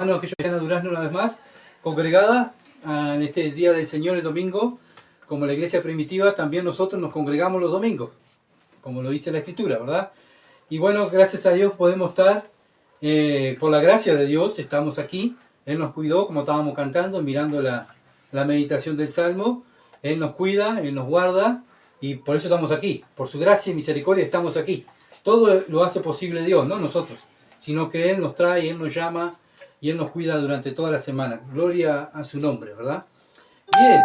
Aquellos que están a Durazno una vez más, congregada en este día del Señor, el domingo, como la iglesia primitiva, también nosotros nos congregamos los domingos, como lo dice la Escritura, ¿verdad? Y bueno, gracias a Dios podemos estar, por la gracia de Dios, estamos aquí. Él nos cuidó, como estábamos cantando, mirando la meditación del Salmo. Él nos cuida, Él nos guarda, y por eso estamos aquí. Por su gracia y misericordia estamos aquí. Todo lo hace posible Dios, no nosotros, sino que Él nos trae, Él nos llama, y Él nos cuida durante toda la semana. Gloria a su nombre, ¿verdad? Bien,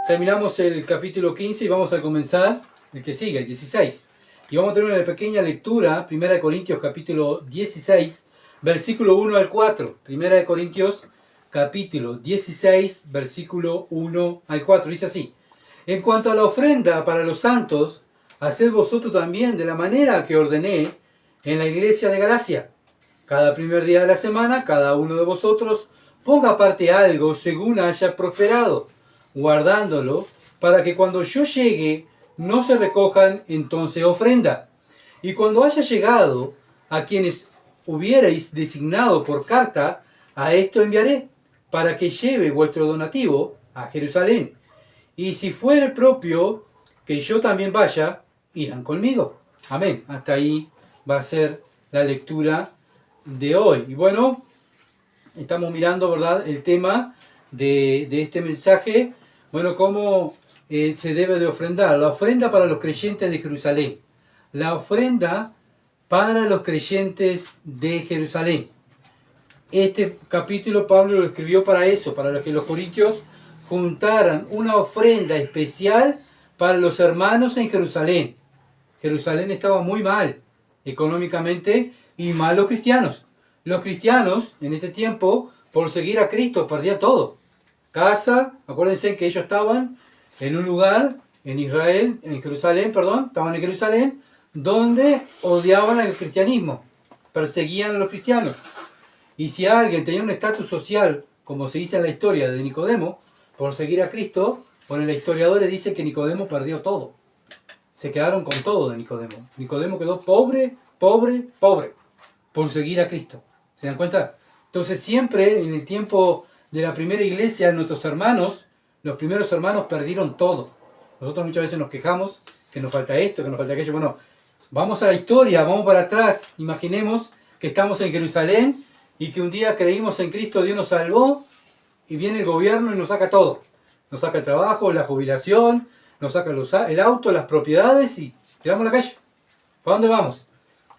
terminamos el capítulo 15 y vamos a comenzar el que sigue, el 16. Y vamos a tener una pequeña lectura, 1 Corintios capítulo 16, versículo 1 al 4. 1 Corintios capítulo 16, versículo 1 al 4. Dice así: en cuanto a la ofrenda para los santos, haced vosotros también de la manera que ordené en la iglesia de Galacia. Cada primer día de la semana, cada uno de vosotros ponga aparte algo según haya prosperado, guardándolo, para que cuando yo llegue no se recojan entonces ofrenda. Y cuando haya llegado, a quienes hubierais designado por carta, a esto enviaré, para que lleve vuestro donativo a Jerusalén. Y si fuere propio que yo también vaya, irán conmigo. Amén. Hasta ahí va a ser la lectura de hoy. Y bueno, estamos mirando, ¿verdad?, el tema de este mensaje. Bueno, cómo se debe de ofrendar. La ofrenda para los creyentes de Jerusalén. La ofrenda para los creyentes de Jerusalén. Este capítulo Pablo lo escribió para eso, para que los corintios juntaran una ofrenda especial para los hermanos en Jerusalén. Jerusalén estaba muy mal económicamente y mal los cristianos. Los cristianos en este tiempo, por seguir a Cristo, perdían todo. Casa, acuérdense que ellos estaban en un lugar, en Israel, en Jerusalén, perdón, estaban en Jerusalén, donde odiaban al cristianismo, perseguían a los cristianos. Y si alguien tenía un estatus social, como se dice en la historia de Nicodemo, por seguir a Cristo, bueno, los historiadores dicen que Nicodemo perdió todo. Se quedaron con todo de Nicodemo. Nicodemo quedó pobre, pobre, pobre, por seguir a Cristo. ¿Se dan cuenta? Entonces siempre en el tiempo de la primera iglesia, nuestros hermanos, los primeros hermanos perdieron todo. Nosotros muchas veces nos quejamos que nos falta esto, que nos falta aquello. Bueno, vamos a la historia, vamos para atrás. Imaginemos que estamos en Jerusalén y que un día creímos en Cristo, Dios nos salvó y viene el gobierno y nos saca todo. Nos saca el trabajo, la jubilación, nos saca el auto, las propiedades y tiramos a la calle. ¿Para dónde vamos?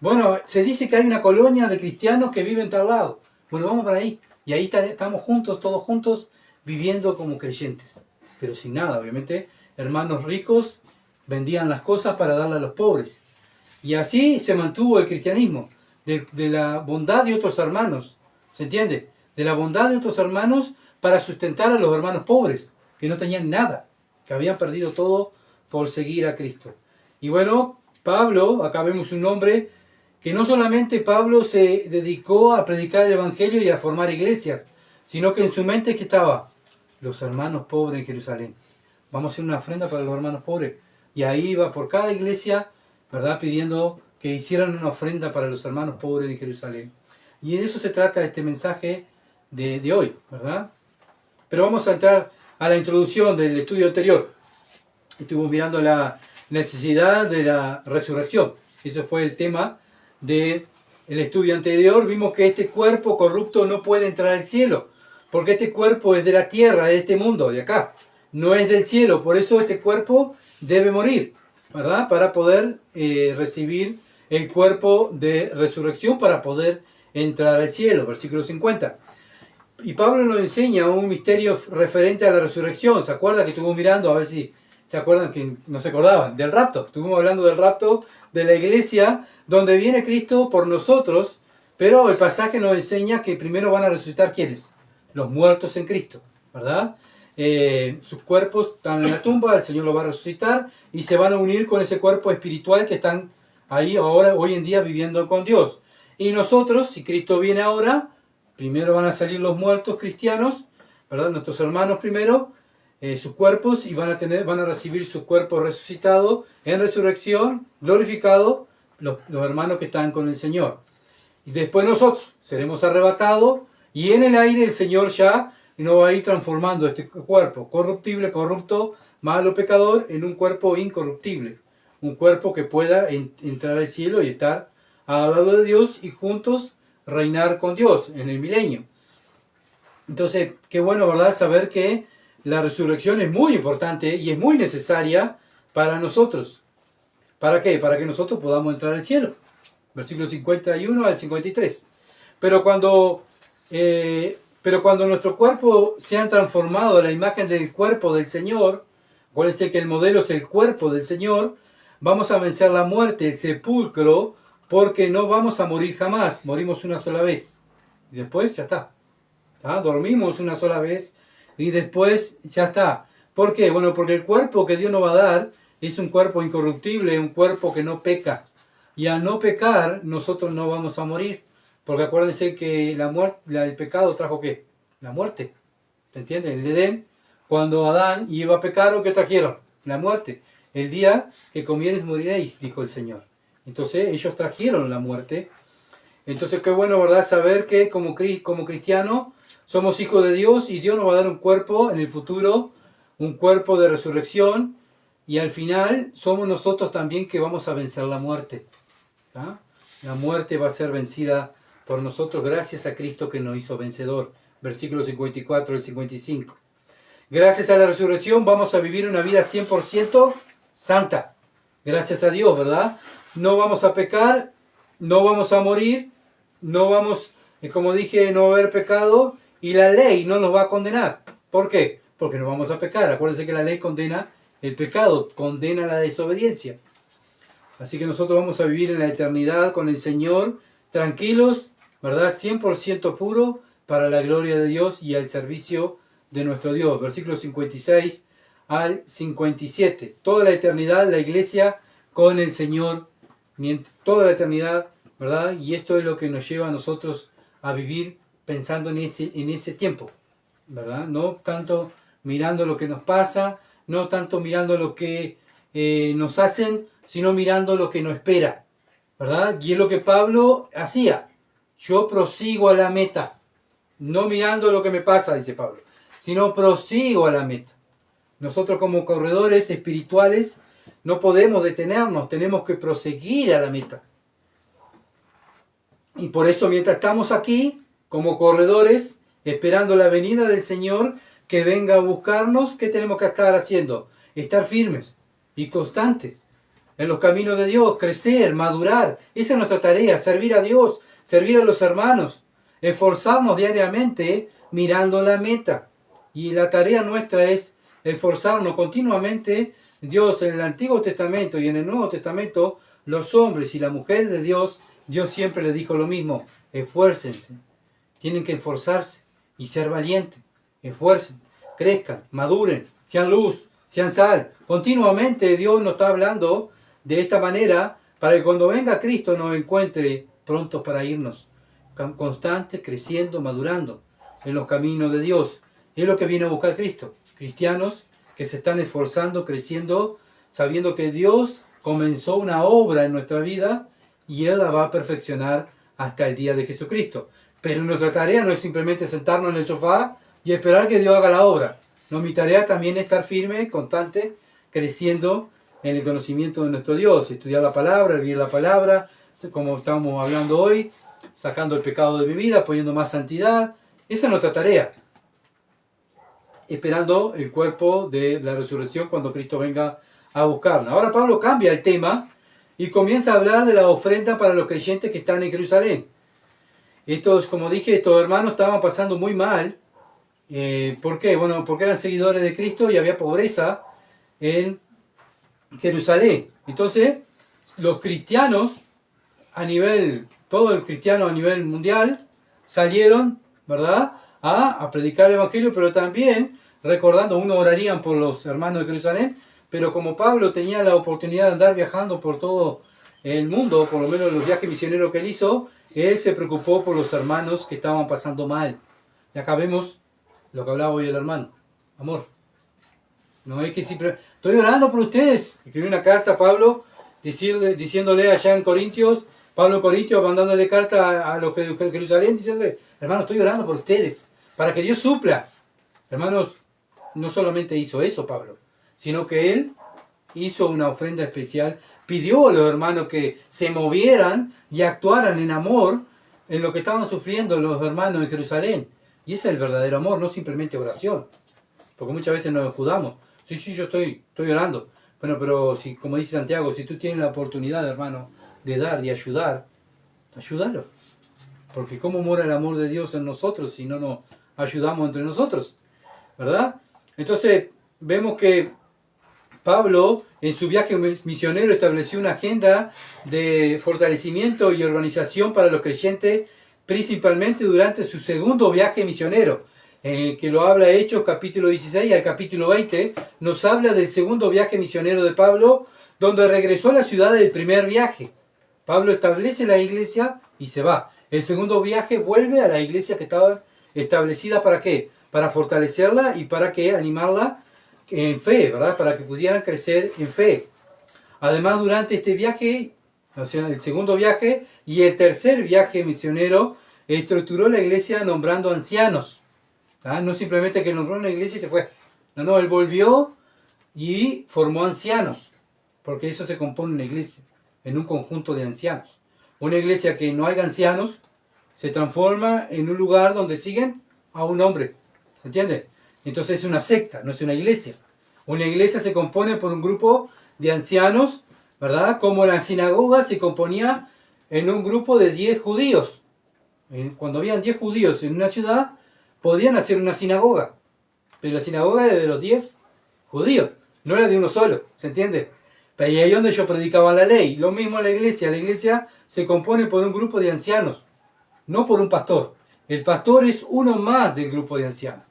Bueno, se dice que hay una colonia de cristianos que viven en tal lado. Bueno, vamos para ahí. Y ahí estamos juntos, todos juntos, viviendo como creyentes. Pero sin nada, obviamente. Hermanos ricos vendían las cosas para darle a los pobres. Y así se mantuvo el cristianismo. De la bondad de otros hermanos. ¿Se entiende? De la bondad de otros hermanos para sustentar a los hermanos pobres, que no tenían nada, que habían perdido todo por seguir a Cristo. Y bueno, Pablo, acá vemos un hombre que no solamente Pablo se dedicó a predicar el Evangelio y a formar iglesias, sino que en su mente que estaba los hermanos pobres en Jerusalén. Vamos a hacer una ofrenda para los hermanos pobres. Y ahí iba por cada iglesia, ¿verdad?, pidiendo que hicieran una ofrenda para los hermanos pobres de Jerusalén. Y en eso se trata este mensaje de hoy, ¿verdad? Pero vamos a entrar a la introducción del estudio anterior. Estuvimos mirando la necesidad de la resurrección. Ese fue el tema del estudio anterior. Vimos que este cuerpo corrupto no puede entrar al cielo, porque este cuerpo es de la tierra, de este mundo, de acá. No es del cielo, por eso este cuerpo debe morir, ¿verdad? Para poder recibir el cuerpo de resurrección, para poder entrar al cielo. Versículo 50. Y Pablo nos enseña un misterio referente a la resurrección. ¿Se acuerdan que estuvimos mirando? A ver si se acuerdan, que no se acordaban, del rapto. Estuvimos hablando del rapto de la iglesia, donde viene Cristo por nosotros, pero el pasaje nos enseña que primero van a resucitar ¿quiénes? Los muertos en Cristo, ¿verdad? Sus cuerpos están en la tumba, el Señor los va a resucitar y se van a unir con ese cuerpo espiritual que están ahí ahora, hoy en día, viviendo con Dios. Y nosotros, si Cristo viene ahora, primero van a salir los muertos cristianos, ¿verdad? Nuestros hermanos primero, sus cuerpos, y van a recibir su cuerpo resucitado en resurrección, glorificado, los hermanos que están con el Señor. Y después nosotros seremos arrebatados Y en el aire el Señor ya nos va a ir transformando este cuerpo corruptible, corrupto, malo, pecador, en un cuerpo incorruptible. Un cuerpo que pueda entrar al cielo y estar al lado de Dios y juntos reinar con Dios en el milenio. Entonces, qué bueno, ¿verdad? Saber que la resurrección es muy importante y es muy necesaria para nosotros. ¿Para qué? Para que nosotros podamos entrar al cielo. Versículo 51 al 53. Pero cuando nuestro cuerpo se ha transformado en la imagen del cuerpo del Señor, acuérdense que el modelo es el cuerpo del Señor, vamos a vencer la muerte, el sepulcro, porque no vamos a morir jamás. Morimos una sola vez. Y después ya está. Dormimos una sola vez y después ya está. ¿Por qué? Bueno, porque el cuerpo que Dios nos va a dar es un cuerpo incorruptible, un cuerpo que no peca. Y al no pecar, nosotros no vamos a morir. Porque acuérdense que el pecado trajo ¿qué? La muerte. ¿Se entiende? En el Edén, cuando Adán y Eva pecaron, ¿qué trajeron? La muerte. El día que comieres moriréis, dijo el Señor. Entonces ellos trajeron la muerte. Entonces qué bueno, ¿verdad? Saber que como cristianos somos hijos de Dios y Dios nos va a dar un cuerpo en el futuro, un cuerpo de resurrección, y al final somos nosotros también que vamos a vencer la muerte. La muerte va a ser vencida por nosotros gracias a Cristo que nos hizo vencedor. Versículos 54 y 55. Gracias a la resurrección vamos a vivir una vida 100% santa. Gracias a Dios, ¿verdad? No vamos a pecar, no vamos a morir, no vamos, como dije, no va a haber pecado, y la ley no nos va a condenar. ¿Por qué? Porque no vamos a pecar. Acuérdense que la ley condena el pecado, condena la desobediencia. Así que nosotros vamos a vivir en la eternidad con el Señor, tranquilos, ¿verdad? 100% puro para la gloria de Dios y al servicio de nuestro Dios. Versículos 56 al 57. Toda la eternidad, la iglesia con el Señor, toda la eternidad, ¿verdad? Y esto es lo que nos lleva a nosotros a vivir pensando en ese tiempo, ¿verdad? No tanto mirando lo que nos pasa, no tanto mirando lo que nos hacen, sino mirando lo que nos espera, ¿verdad? Y es lo que Pablo hacía. Yo prosigo a la meta, no mirando lo que me pasa, dice Pablo, sino prosigo a la meta. Nosotros como corredores espirituales no podemos detenernos, tenemos que proseguir a la meta. Y por eso mientras estamos aquí, como corredores, esperando la venida del Señor, que venga a buscarnos, ¿qué tenemos que estar haciendo? Estar firmes y constantes en los caminos de Dios, crecer, madurar. Esa es nuestra tarea, servir a Dios, servir a los hermanos, esforzarnos diariamente mirando la meta. Y la tarea nuestra es esforzarnos continuamente. Dios en el Antiguo Testamento y en el Nuevo Testamento, los hombres y las mujeres de Dios, Dios siempre les dijo lo mismo: esfuércense, tienen que esforzarse y ser valientes, esfuercen, crezcan, maduren, sean luz, sean sal. Continuamente Dios nos está hablando de esta manera para que cuando venga Cristo nos encuentre prontos para irnos, constantes, creciendo, madurando en los caminos de Dios. Es lo que viene a buscar Cristo. Cristianos que se están esforzando, creciendo, sabiendo que Dios comenzó una obra en nuestra vida y Él la va a perfeccionar hasta el día de Jesucristo. Pero nuestra tarea no es simplemente sentarnos en el sofá y esperar que Dios haga la obra. No, mi tarea también es estar firme, constante, creciendo en el conocimiento de nuestro Dios, estudiar la palabra, vivir la palabra, como estamos hablando hoy, sacando el pecado de mi vida, poniendo más santidad. Esa es nuestra tarea. Esperando el cuerpo de la resurrección cuando Cristo venga a buscarnos. Ahora Pablo cambia el tema y comienza a hablar de la ofrenda para los creyentes que están en Jerusalén. Como dije, estos hermanos estaban pasando muy mal. ¿Por qué? Bueno, porque eran seguidores de Cristo y había pobreza en Jerusalén. Entonces, los cristianos todo el cristiano a nivel mundial salieron, ¿verdad?, a predicar el evangelio, pero también recordando, uno orarían por los hermanos de Jerusalén, pero como Pablo tenía la oportunidad de andar viajando por todo el mundo, por lo menos los viajes misioneros que él hizo, él se preocupó por los hermanos que estaban pasando mal. Y acá vemos lo que hablaba hoy el hermano. Amor, no es que siempre... Estoy orando por ustedes. Escribí una carta a Pablo diciéndole allá en Corintios Pablo en Corintios mandándole carta a los de Jerusalén diciéndole, hermanos, estoy orando por ustedes, para que Dios supla. Hermanos, no solamente hizo eso Pablo, sino que él hizo una ofrenda especial, pidió a los hermanos que se movieran y actuaran en amor en lo que estaban sufriendo los hermanos en Jerusalén. Y ese es el verdadero amor, no simplemente oración. Porque muchas veces nos escudamos. Sí, yo estoy orando. Bueno, pero si, como dice Santiago, si tú tienes la oportunidad, hermano, de dar, de ayudar, ayúdalo. Porque ¿cómo mora el amor de Dios en nosotros si no nos ayudamos entre nosotros? ¿Verdad? Entonces, vemos que Pablo, en su viaje misionero, estableció una agenda de fortalecimiento y organización para los creyentes, principalmente durante su segundo viaje misionero, que lo habla Hechos capítulo 16 al capítulo 20, nos habla del segundo viaje misionero de Pablo, donde regresó a la ciudad del primer viaje. Pablo establece la iglesia y se va. El segundo viaje vuelve a la iglesia que estaba establecida, ¿para qué? Para fortalecerla y para que animarla en fe, ¿verdad? Para que pudieran crecer en fe. Además, durante este viaje, o sea, el segundo viaje y el tercer viaje misionero, estructuró la iglesia nombrando ancianos. ¿Ah? No simplemente que nombró una iglesia y se fue. No, él volvió y formó ancianos, porque eso se compone una iglesia, en un conjunto de ancianos. Una iglesia que no haya ancianos se transforma en un lugar donde siguen a un hombre. ¿Se entiende? Entonces es una secta, no es una iglesia. Una iglesia se compone por un grupo de ancianos, ¿verdad? Como la sinagoga se componía en un grupo de 10 judíos. Cuando habían 10 judíos en una ciudad, podían hacer una sinagoga. Pero la sinagoga era de los 10 judíos, no era de uno solo, ¿se entiende? Y ahí es donde ellos predicaban la ley. Lo mismo la iglesia se compone por un grupo de ancianos, no por un pastor. El pastor es uno más del grupo de ancianos.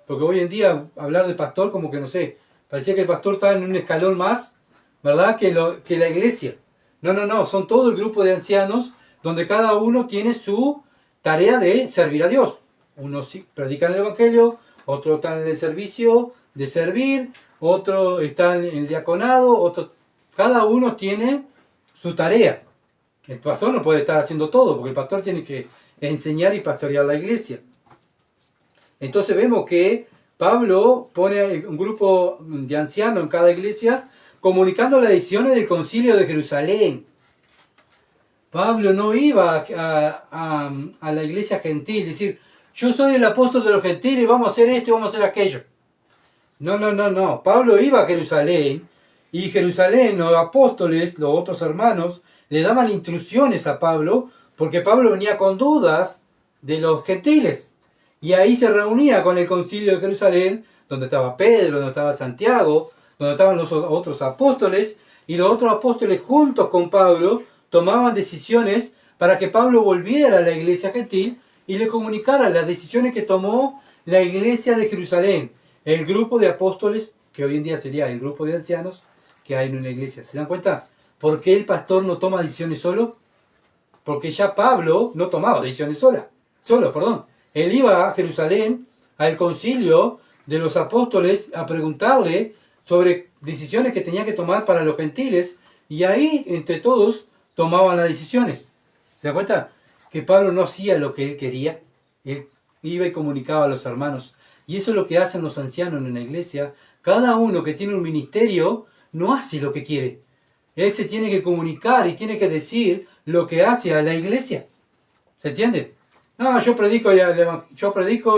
Porque hoy en día hablar de pastor como que no sé, parecía que el pastor estaba en un escalón más, ¿verdad? Que la iglesia. No, son todo el grupo de ancianos donde cada uno tiene su tarea de servir a Dios. Unos predican el evangelio, otros están en el servicio de servir, otros están en el diaconado, cada uno tiene su tarea. El pastor no puede estar haciendo todo, porque el pastor tiene que enseñar y pastorear la iglesia. Entonces vemos que Pablo pone un grupo de ancianos en cada iglesia comunicando las decisiones del concilio de Jerusalén. Pablo no iba a la iglesia gentil, decir, yo soy el apóstol de los gentiles, vamos a hacer esto y vamos a hacer aquello. No. Pablo iba a Jerusalén y Jerusalén, los apóstoles, los otros hermanos, le daban instrucciones a Pablo porque Pablo venía con dudas de los gentiles. Y ahí se reunía con el concilio de Jerusalén, donde estaba Pedro, donde estaba Santiago, donde estaban los otros apóstoles, y los otros apóstoles juntos con Pablo tomaban decisiones para que Pablo volviera a la iglesia gentil y le comunicara las decisiones que tomó la iglesia de Jerusalén, el grupo de apóstoles, que hoy en día sería el grupo de ancianos que hay en una iglesia. ¿Se dan cuenta? ¿Por qué el pastor no toma decisiones solo? Porque ya Pablo no tomaba decisiones solo. Él iba a Jerusalén, al concilio de los apóstoles, a preguntarle sobre decisiones que tenía que tomar para los gentiles, y ahí, entre todos, tomaban las decisiones. ¿Se da cuenta? Que Pablo no hacía lo que él quería, él iba y comunicaba a los hermanos. Y eso es lo que hacen los ancianos en la iglesia. Cada uno que tiene un ministerio no hace lo que quiere. Él se tiene que comunicar y tiene que decir lo que hace a la iglesia. ¿Se entiende? No, yo predico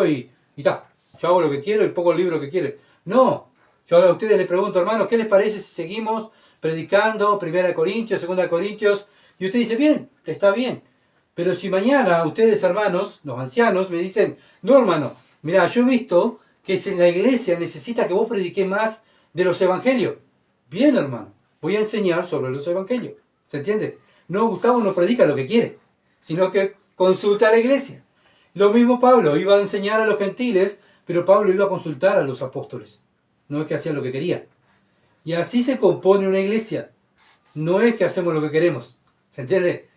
y ta. Yo hago lo que quiero y pongo el libro que quiero. No, yo a ustedes les pregunto, hermanos, ¿qué les parece si seguimos predicando 1 Corintios, 2 Corintios? Y usted dice, bien, está bien. Pero si mañana ustedes, hermanos, los ancianos, me dicen, no, hermano, mira, yo he visto que la iglesia necesita que vos prediques más de los evangelios. Bien, hermano, voy a enseñar sobre los evangelios. ¿Se entiende? No, Gustavo no predica lo que quiere, sino que consulta a la iglesia. Lo mismo Pablo, iba a enseñar a los gentiles, pero Pablo iba a consultar a los apóstoles. No es que hacía lo que quería. Y así se compone una iglesia. No es que hacemos lo que queremos. ¿Se entiende?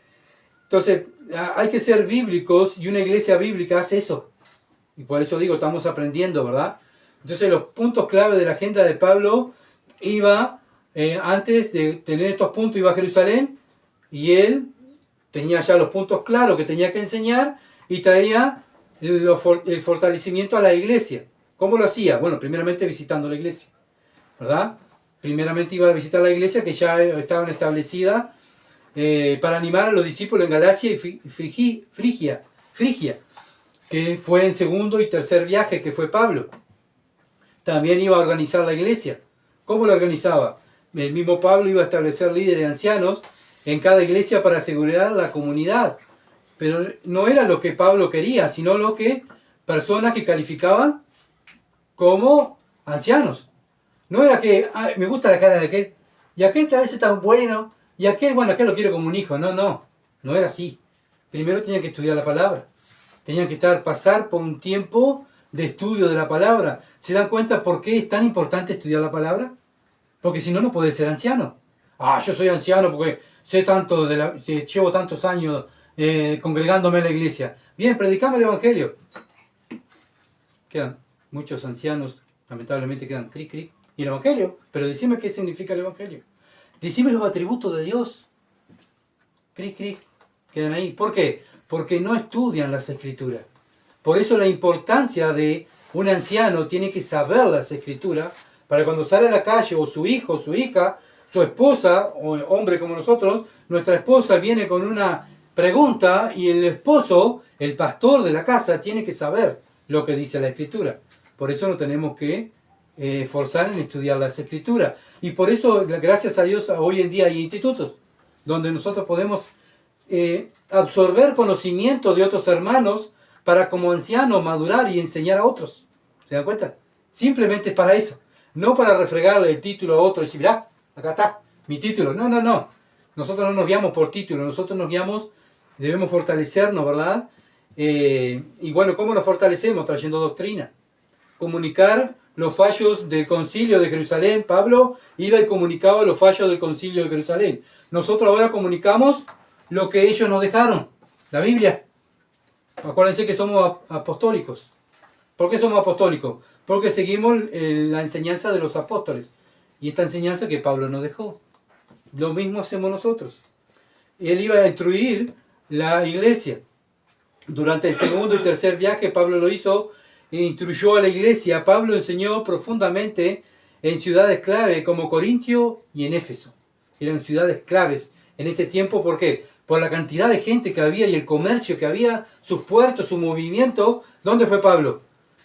Entonces, hay que ser bíblicos y una iglesia bíblica hace eso. Y por eso digo, estamos aprendiendo, ¿verdad? Entonces, los puntos clave de la agenda de Pablo iba, antes de tener estos puntos, iba a Jerusalén y él tenía ya los puntos claros que tenía que enseñar y traía el fortalecimiento a la iglesia. ¿Cómo lo hacía? Bueno, primeramente visitando la iglesia, ¿verdad? Primeramente iba a visitar la iglesia que ya estaban establecidas para animar a los discípulos en Galacia y Frigia, que fue en segundo y tercer viaje, que fue Pablo. También iba a organizar la iglesia. ¿Cómo la organizaba? El mismo Pablo iba a establecer líderes ancianos en cada iglesia para asegurar la comunidad. Pero no era lo que Pablo quería, sino lo que personas que calificaban como ancianos. No era que me gusta la cara de aquel, y aquel tal vez es tan bueno, y aquel, bueno, aquel lo quiero como un hijo. No era así. Primero tenían que estudiar la palabra. Tenían que pasar por un tiempo de estudio de la palabra. ¿Se dan cuenta por qué es tan importante estudiar la palabra? Porque si no, no podés ser anciano. Yo soy anciano porque sé tanto llevo tantos años congregándome en la iglesia. Bien, predicame el evangelio. Quedan muchos ancianos, lamentablemente quedan cric. ¿Y el evangelio? Pero decime qué significa el evangelio. Decime los atributos de Dios. Cric. Quedan ahí. ¿Por qué? Porque no estudian las escrituras. Por eso la importancia de un anciano tiene que saber las escrituras para cuando sale a la calle, o su hijo, su hija, su esposa, o hombre como nosotros, nuestra esposa viene con una pregunta y el esposo, el pastor de la casa, tiene que saber lo que dice la escritura. Por eso no tenemos que forzar en estudiar las escrituras. Y por eso, gracias a Dios, hoy en día hay institutos donde nosotros podemos absorber conocimiento de otros hermanos para como ancianos madurar y enseñar a otros. ¿Se dan cuenta? Simplemente es para eso. No para refregarle el título a otro y decir, mirá, acá está, mi título. No. Nosotros no nos guiamos por título, nosotros nos guiamos, debemos fortalecernos, ¿verdad? Y bueno, ¿cómo nos fortalecemos? Trayendo doctrina. Comunicar los fallos del concilio de Jerusalén. Pablo iba y comunicaba los fallos del concilio de Jerusalén. Nosotros ahora comunicamos lo que ellos nos dejaron, la Biblia. Acuérdense que somos apostólicos. ¿Por qué somos apostólicos? Porque seguimos la enseñanza de los apóstoles. Y esta enseñanza que Pablo nos dejó. Lo mismo hacemos nosotros. Él iba a instruir la iglesia. Durante el segundo y tercer viaje Pablo lo hizo e instruyó a la iglesia. Pablo enseñó profundamente en ciudades clave como Corintio y en Éfeso. Eran ciudades claves en este tiempo. ¿Por qué? Por la cantidad de gente que había y el comercio que había, sus puertos, su movimiento. ¿Dónde fue Pablo?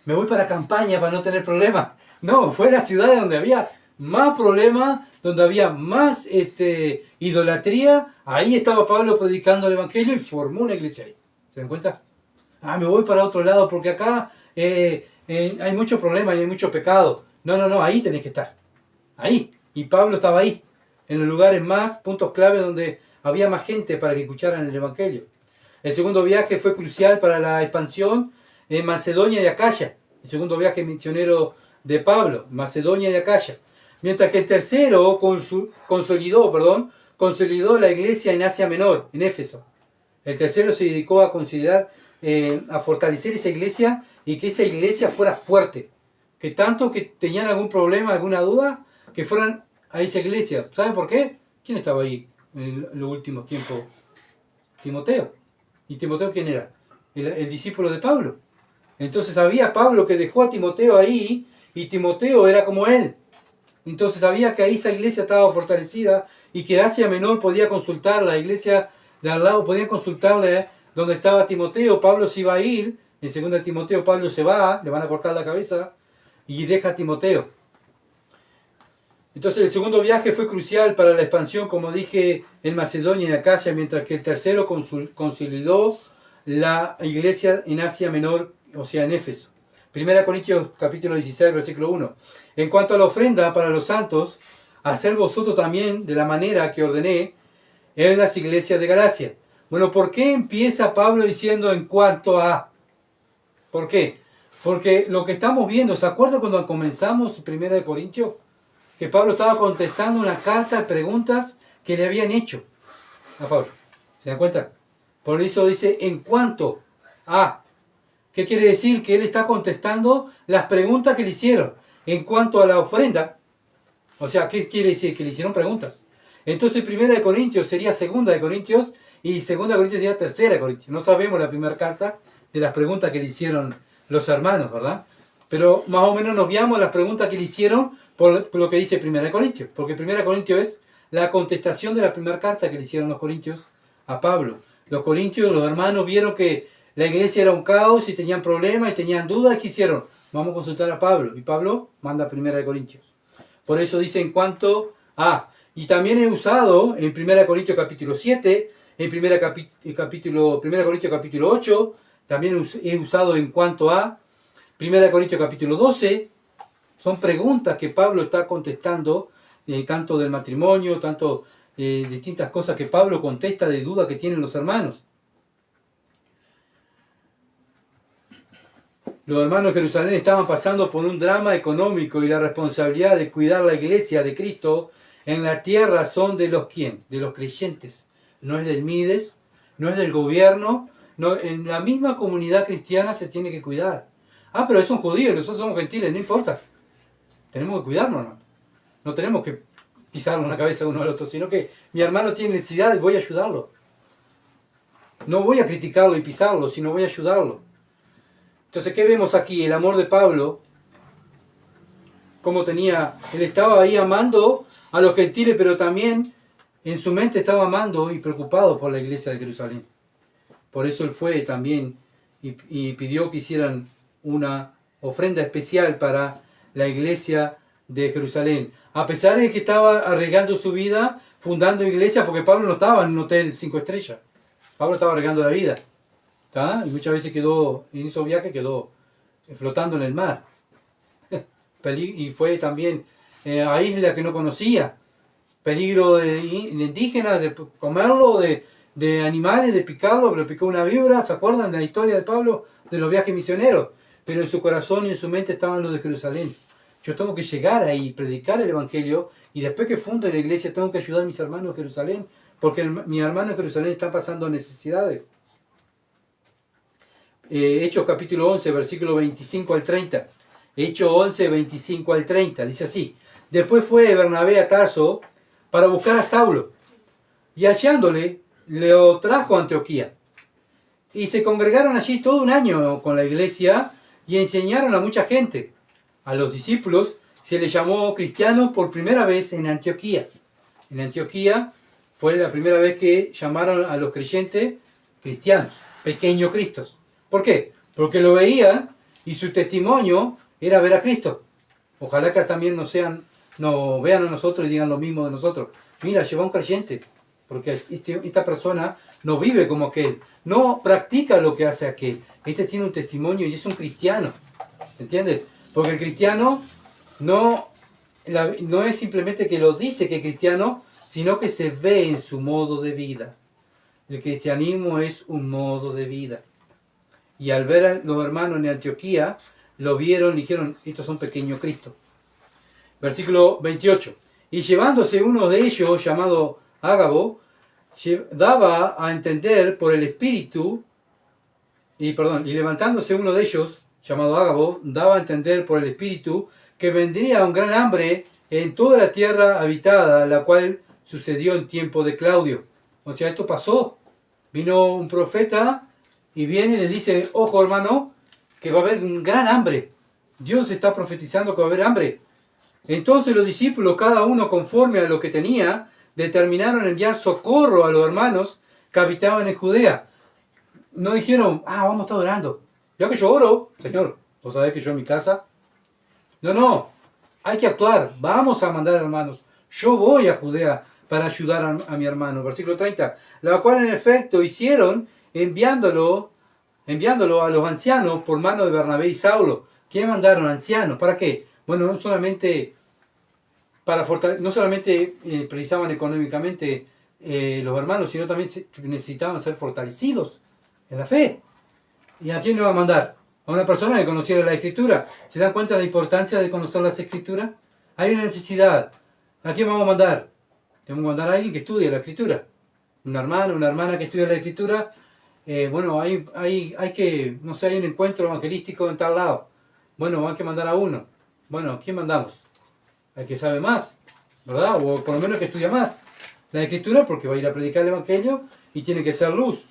Me voy para campaña para no tener problemas. No, fue la ciudad donde había más problemas, donde había más idolatría. Ahí estaba Pablo predicando el evangelio y formó una iglesia ahí. ¿Se dan cuenta? Me voy para otro lado porque acá hay muchos problemas y hay mucho pecado. No, ahí tenés que estar. Ahí. Y Pablo estaba ahí, en los lugares más, puntos clave donde había más gente para que escucharan el evangelio. El segundo viaje fue crucial para la expansión en Macedonia y Acaya. El segundo viaje misionero de Pablo, Macedonia y Acaya. Mientras que el tercero consolidó la iglesia en Asia Menor, en Éfeso. El tercero se dedicó a fortalecer esa iglesia y que esa iglesia fuera fuerte. Que tanto que tenían algún problema, alguna duda, que fueran a esa iglesia. ¿Saben por qué? ¿Quién estaba ahí en los últimos tiempos? Timoteo. ¿Y Timoteo quién era? El discípulo de Pablo. Entonces había Pablo que dejó a Timoteo ahí y Timoteo era como él. Entonces sabía que ahí esa iglesia estaba fortalecida y que Asia Menor podía consultar, la iglesia de al lado podía consultarle donde estaba Timoteo. Pablo se iba a ir, en 2 Timoteo Pablo se va, le van a cortar la cabeza y deja a Timoteo. Entonces el segundo viaje fue crucial para la expansión, como dije, en Macedonia y Acaya, mientras que el tercero consolidó la iglesia en Asia Menor, o sea, en Éfeso. 1 Corintios capítulo 16, versículo 1. En cuanto a la ofrenda para los santos, haced vosotros también de la manera que ordené en las iglesias de Galacia. Bueno, ¿por qué empieza Pablo diciendo en cuanto a? ¿Por qué? Porque lo que estamos viendo, ¿se acuerdan cuando comenzamos 1 Corintios? Que Pablo estaba contestando una carta de preguntas que le habían hecho a Pablo. ¿Se dan cuenta? Por eso dice en cuanto a. ¿Qué quiere decir? Que él está contestando las preguntas que le hicieron. En cuanto a la ofrenda, o sea, ¿qué quiere decir? Que le hicieron preguntas. Entonces 1 Corintios sería 2 Corintios Y segunda Corintios sería tercera Corintios. No sabemos la primera carta de las preguntas que le hicieron los hermanos, ¿verdad? Pero más o menos nos guiamos las preguntas que le hicieron por lo que dice primera Corintios. Porque primera Corintios es la contestación de la primera carta que le hicieron los corintios a Pablo. Los corintios, los hermanos, vieron que la iglesia era un caos y tenían problemas y tenían dudas. ¿Qué hicieron? Vamos a consultar a Pablo. Y Pablo manda a primera de Corintios. Por eso dice en cuanto a... Y también he usado en 1 Corintios capítulo 7, en 1 Corintios capítulo 8, también he usado en cuanto a 1 Corintios capítulo 12. Son preguntas que Pablo está contestando, tanto del matrimonio, tanto distintas cosas que Pablo contesta de dudas que tienen los hermanos. Los hermanos de Jerusalén estaban pasando por un drama económico y la responsabilidad de cuidar la iglesia de Cristo en la tierra son de los ¿quién? De los creyentes. No es del Mides, no es del gobierno, no, en la misma comunidad cristiana se tiene que cuidar. Ah, pero son judíos, nosotros somos gentiles, no importa. Tenemos que cuidarnos, ¿no? No tenemos que pisarnos la cabeza uno al otro, sino que mi hermano tiene necesidad y voy a ayudarlo. No voy a criticarlo y pisarlo, sino voy a ayudarlo. Entonces, ¿qué vemos aquí? El amor de Pablo, como él estaba ahí amando a los gentiles, pero también en su mente estaba amando y preocupado por la iglesia de Jerusalén. Por eso él fue también y pidió que hicieran una ofrenda especial para la iglesia de Jerusalén. A pesar de que estaba arriesgando su vida, fundando iglesia, porque Pablo no estaba en un hotel 5 estrellas. Pablo estaba arriesgando la vida. ¿Tá? Y muchas veces en esos viajes quedó flotando en el mar. Y fue también a isla que no conocía. Peligro de indígenas, de comerlo, de animales, de picarlo, pero picó una víbora. ¿Se acuerdan de la historia de Pablo de los viajes misioneros? Pero en su corazón y en su mente estaban los de Jerusalén. Yo tengo que llegar ahí, predicar el Evangelio, y después que funde la iglesia tengo que ayudar a mis hermanos de Jerusalén, porque mis hermanos de Jerusalén están pasando necesidades. Hechos capítulo 11, versículo 25 al 30. Hechos 11, 25 al 30. Dice así: Después fue Bernabé a Tarso para buscar a Saulo, y hallándole, lo trajo a Antioquía. Y se congregaron allí todo un año con la iglesia y enseñaron a mucha gente. A los discípulos se les llamó cristianos por primera vez en Antioquía. En Antioquía fue la primera vez que llamaron a los creyentes cristianos, pequeños cristos. ¿Por qué? Porque lo veían y su testimonio era ver a Cristo. Ojalá que también nos vean a nosotros y digan lo mismo de nosotros. Mira, lleva un creyente, porque esta persona no vive como aquel, no practica lo que hace aquel. Este tiene un testimonio y es un cristiano. ¿Se entiende? Porque el cristiano no es simplemente que lo dice que es cristiano, sino que se ve en su modo de vida. El cristianismo es un modo de vida. Y al ver a los hermanos en Antioquía, lo vieron y dijeron, estos son pequeños Cristo. Versículo 28. Y llevándose uno de ellos, llamado Ágabo, daba a entender por el Espíritu, y levantándose uno de ellos, llamado Ágabo, daba a entender por el Espíritu que vendría un gran hambre en toda la tierra habitada, la cual sucedió en tiempo de Claudio. O sea, esto pasó. Vino un profeta y viene y le dice, ojo hermano, que va a haber un gran hambre. Dios está profetizando que va a haber hambre. Entonces los discípulos, cada uno conforme a lo que tenía, determinaron enviar socorro a los hermanos que habitaban en Judea. No dijeron, vamos a estar orando. Ya que yo oro, Señor, ¿vos sabés que yo en mi casa? No, hay que actuar. Vamos a mandar hermanos. Yo voy a Judea para ayudar a mi hermano. Versículo 30. La cual en efecto hicieron enviándolo a los ancianos por mano de Bernabé y Saulo. ¿Qué mandaron ancianos? ¿Para qué? Bueno, no solamente precisaban económicamente los hermanos, sino también necesitaban ser fortalecidos en la fe. ¿Y a quién le va a mandar? A una persona que conociera la Escritura. ¿Se dan cuenta de la importancia de conocer las Escrituras? Hay una necesidad. ¿A quién vamos a mandar? Tenemos que mandar a alguien que estudie la Escritura. Un hermano, una hermana que estudie la Escritura. Hay un encuentro evangelístico en tal lado. Bueno, hay que mandar a uno. Bueno, ¿a quién mandamos? Al que sabe más, ¿verdad? O por lo menos que estudia más la Escritura, porque va a ir a predicar el Evangelio y tiene que ser luz.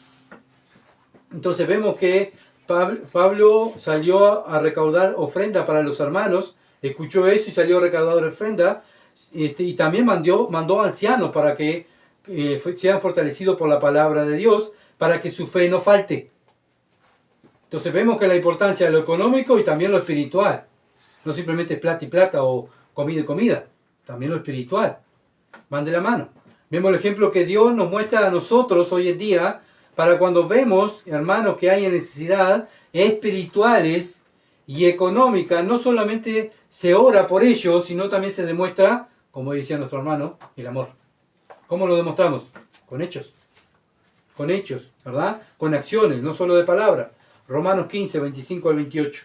Entonces vemos que Pablo salió a recaudar ofrenda para los hermanos, escuchó eso y salió a recaudar ofrenda, y también mandó ancianos para que sean fortalecidos por la palabra de Dios, para que su fe no falte. Entonces vemos que la importancia de lo económico y también lo espiritual, no simplemente plata y plata o comida y comida, también lo espiritual, van de la mano. Vemos el ejemplo que Dios nos muestra a nosotros hoy en día, para cuando vemos, hermanos, que hay necesidad espirituales y económicas, no solamente se ora por ellos, sino también se demuestra, como decía nuestro hermano, el amor. ¿Cómo lo demostramos? Con hechos. Con hechos, ¿verdad? Con acciones, no solo de palabra. Romanos 15, 25 al 28.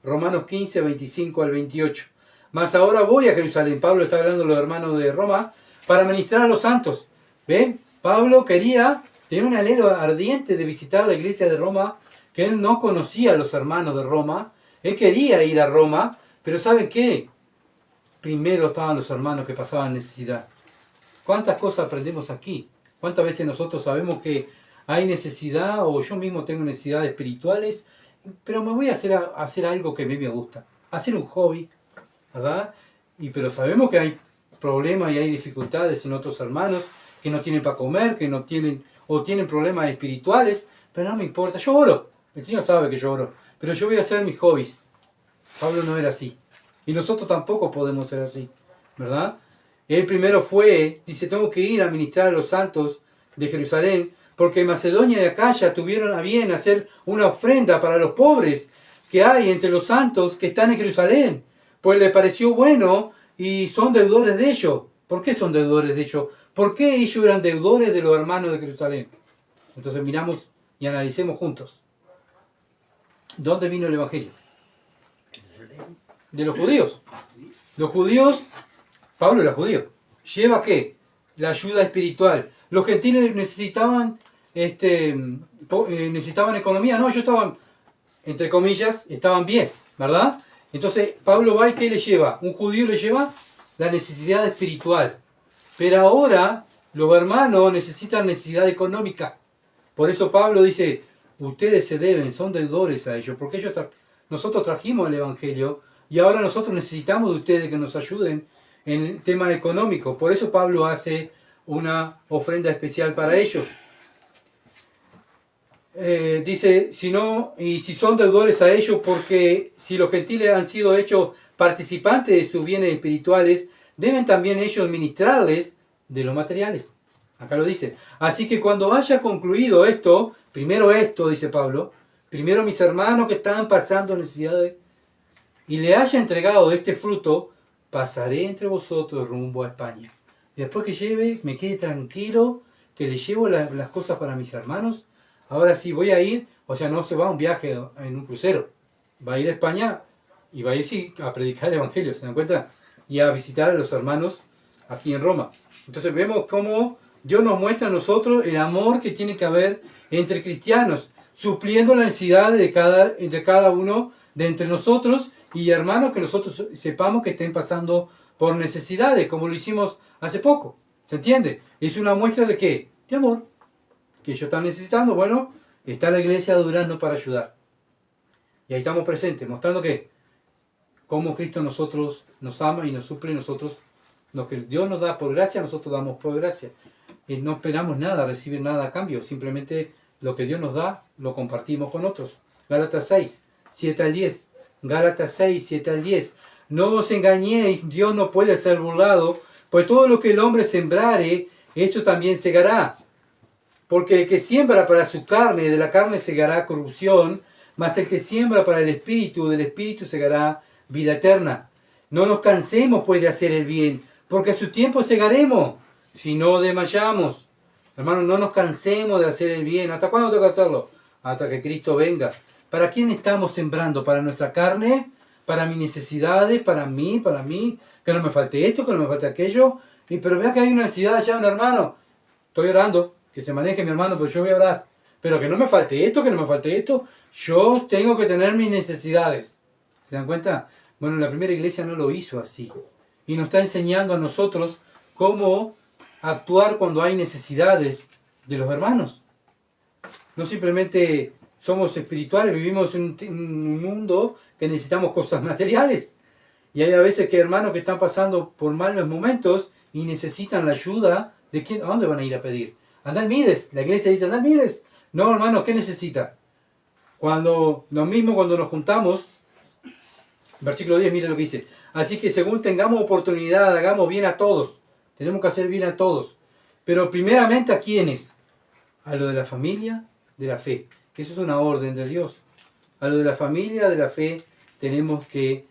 Romanos 15, 25 al 28. Mas ahora voy a Jerusalén. Pablo está hablando a los hermanos de Roma para ministrar a los santos. ¿Ven? Pablo tenía un anhelo ardiente de visitar la iglesia de Roma, que él no conocía a los hermanos de Roma. Él quería ir a Roma, pero ¿saben qué? Primero estaban los hermanos que pasaban necesidad. ¿Cuántas cosas aprendemos aquí? ¿Cuántas veces nosotros sabemos que hay necesidad, o yo mismo tengo necesidades espirituales, pero me voy a hacer algo que a mí me gusta? Hacer un hobby, ¿verdad? Pero sabemos que hay problemas y hay dificultades en otros hermanos que no tienen para comer, que no tienen, o tienen problemas espirituales, pero no me importa, yo oro. El Señor sabe que yo oro, pero yo voy a hacer mis hobbies. Pablo no era así. Y nosotros tampoco podemos ser así, ¿verdad? Él primero dice, tengo que ir a ministrar a los santos de Jerusalén, porque Macedonia y Acaya tuvieron a bien hacer una ofrenda para los pobres que hay entre los santos que están en Jerusalén, pues les pareció bueno y son deudores de ellos. ¿Por qué son deudores de ellos? ¿Por qué ellos eran deudores de los hermanos de Jerusalén? Entonces miramos y analicemos juntos. ¿Dónde vino el Evangelio? De los judíos. Los judíos, Pablo era judío. ¿Lleva qué? La ayuda espiritual. Los gentiles necesitaban economía. No, ellos estaban, entre comillas, estaban bien, ¿verdad? Entonces Pablo va y ¿qué le lleva? Un judío le lleva la necesidad espiritual. Pero ahora los hermanos necesitan necesidad económica. Por eso Pablo dice, ustedes se deben, son deudores a ellos, porque nosotros trajimos el Evangelio y ahora nosotros necesitamos de ustedes que nos ayuden en el tema económico. Por eso Pablo hace una ofrenda especial para ellos. Dice, si son deudores a ellos, porque si los gentiles han sido hechos participantes de sus bienes espirituales, deben también ellos ministrarles de los materiales. Acá lo dice. Así que cuando haya concluido esto, dice Pablo, primero mis hermanos que estaban pasando necesidades, y le haya entregado este fruto, pasaré entre vosotros rumbo a España. Después que me quede tranquilo, que le llevo las cosas para mis hermanos, ahora sí voy a ir, o sea, no se va a un viaje en un crucero, va a ir a España y va a ir a predicar el Evangelio, ¿se dan cuenta? Y a visitar a los hermanos aquí en Roma. Entonces vemos cómo Dios nos muestra a nosotros el amor que tiene que haber entre cristianos, supliendo la necesidad de cada uno de entre nosotros y hermanos que nosotros sepamos que estén pasando por necesidades, como lo hicimos hace poco. ¿Se entiende? Es una muestra de ¿qué? De amor. Que ellos están necesitando, bueno, está la iglesia de Durazno para ayudar. Y ahí estamos presentes, mostrando que cómo Cristo nosotros nos ama y nos suple nosotros. Lo que Dios nos da por gracia, nosotros damos por gracia. Y no esperamos nada, recibir nada a cambio. Simplemente lo que Dios nos da, lo compartimos con otros. Gálatas 6, 7 al 10. Gálatas 6, 7 al 10. No os engañéis, Dios no puede ser burlado, pues todo lo que el hombre sembrare, esto también segará. Porque el que siembra para su carne, de la carne segará corrupción, mas el que siembra para el Espíritu, del Espíritu segará vida eterna. No nos cansemos pues de hacer el bien, porque a su tiempo segaremos, si no desmayamos. Hermanos, no nos cansemos de hacer el bien. ¿Hasta cuándo tengo que hacerlo? Hasta que Cristo venga. ¿Para quién estamos sembrando? ¿Para nuestra carne? ¿Para mis necesidades? ¿Para mí? Que no me falte esto, que no me falte aquello. Pero vea que hay una necesidad allá, un hermano. Estoy orando, que se maneje mi hermano, pero yo voy a orar. Pero que no me falte esto, que no me falte esto. Yo tengo que tener mis necesidades. ¿Se dan cuenta? Bueno, la primera iglesia no lo hizo así. Y nos está enseñando a nosotros cómo actuar cuando hay necesidades de los hermanos. No simplemente somos espirituales, vivimos en un mundo que necesitamos cosas materiales. Y hay a veces que hermanos que están pasando por malos momentos y necesitan la ayuda de quién, ¿a dónde van a ir a pedir? Andá al Mides, la iglesia dice, andá al Mides. No, hermano, ¿qué necesita? Lo mismo cuando nos juntamos, versículo 10, mire lo que dice. Así que según tengamos oportunidad, hagamos bien a todos. Tenemos que hacer bien a todos. Pero primeramente, ¿a quiénes? A lo de la familia, de la fe. Eso es una orden de Dios. A lo de la familia, de la fe, tenemos que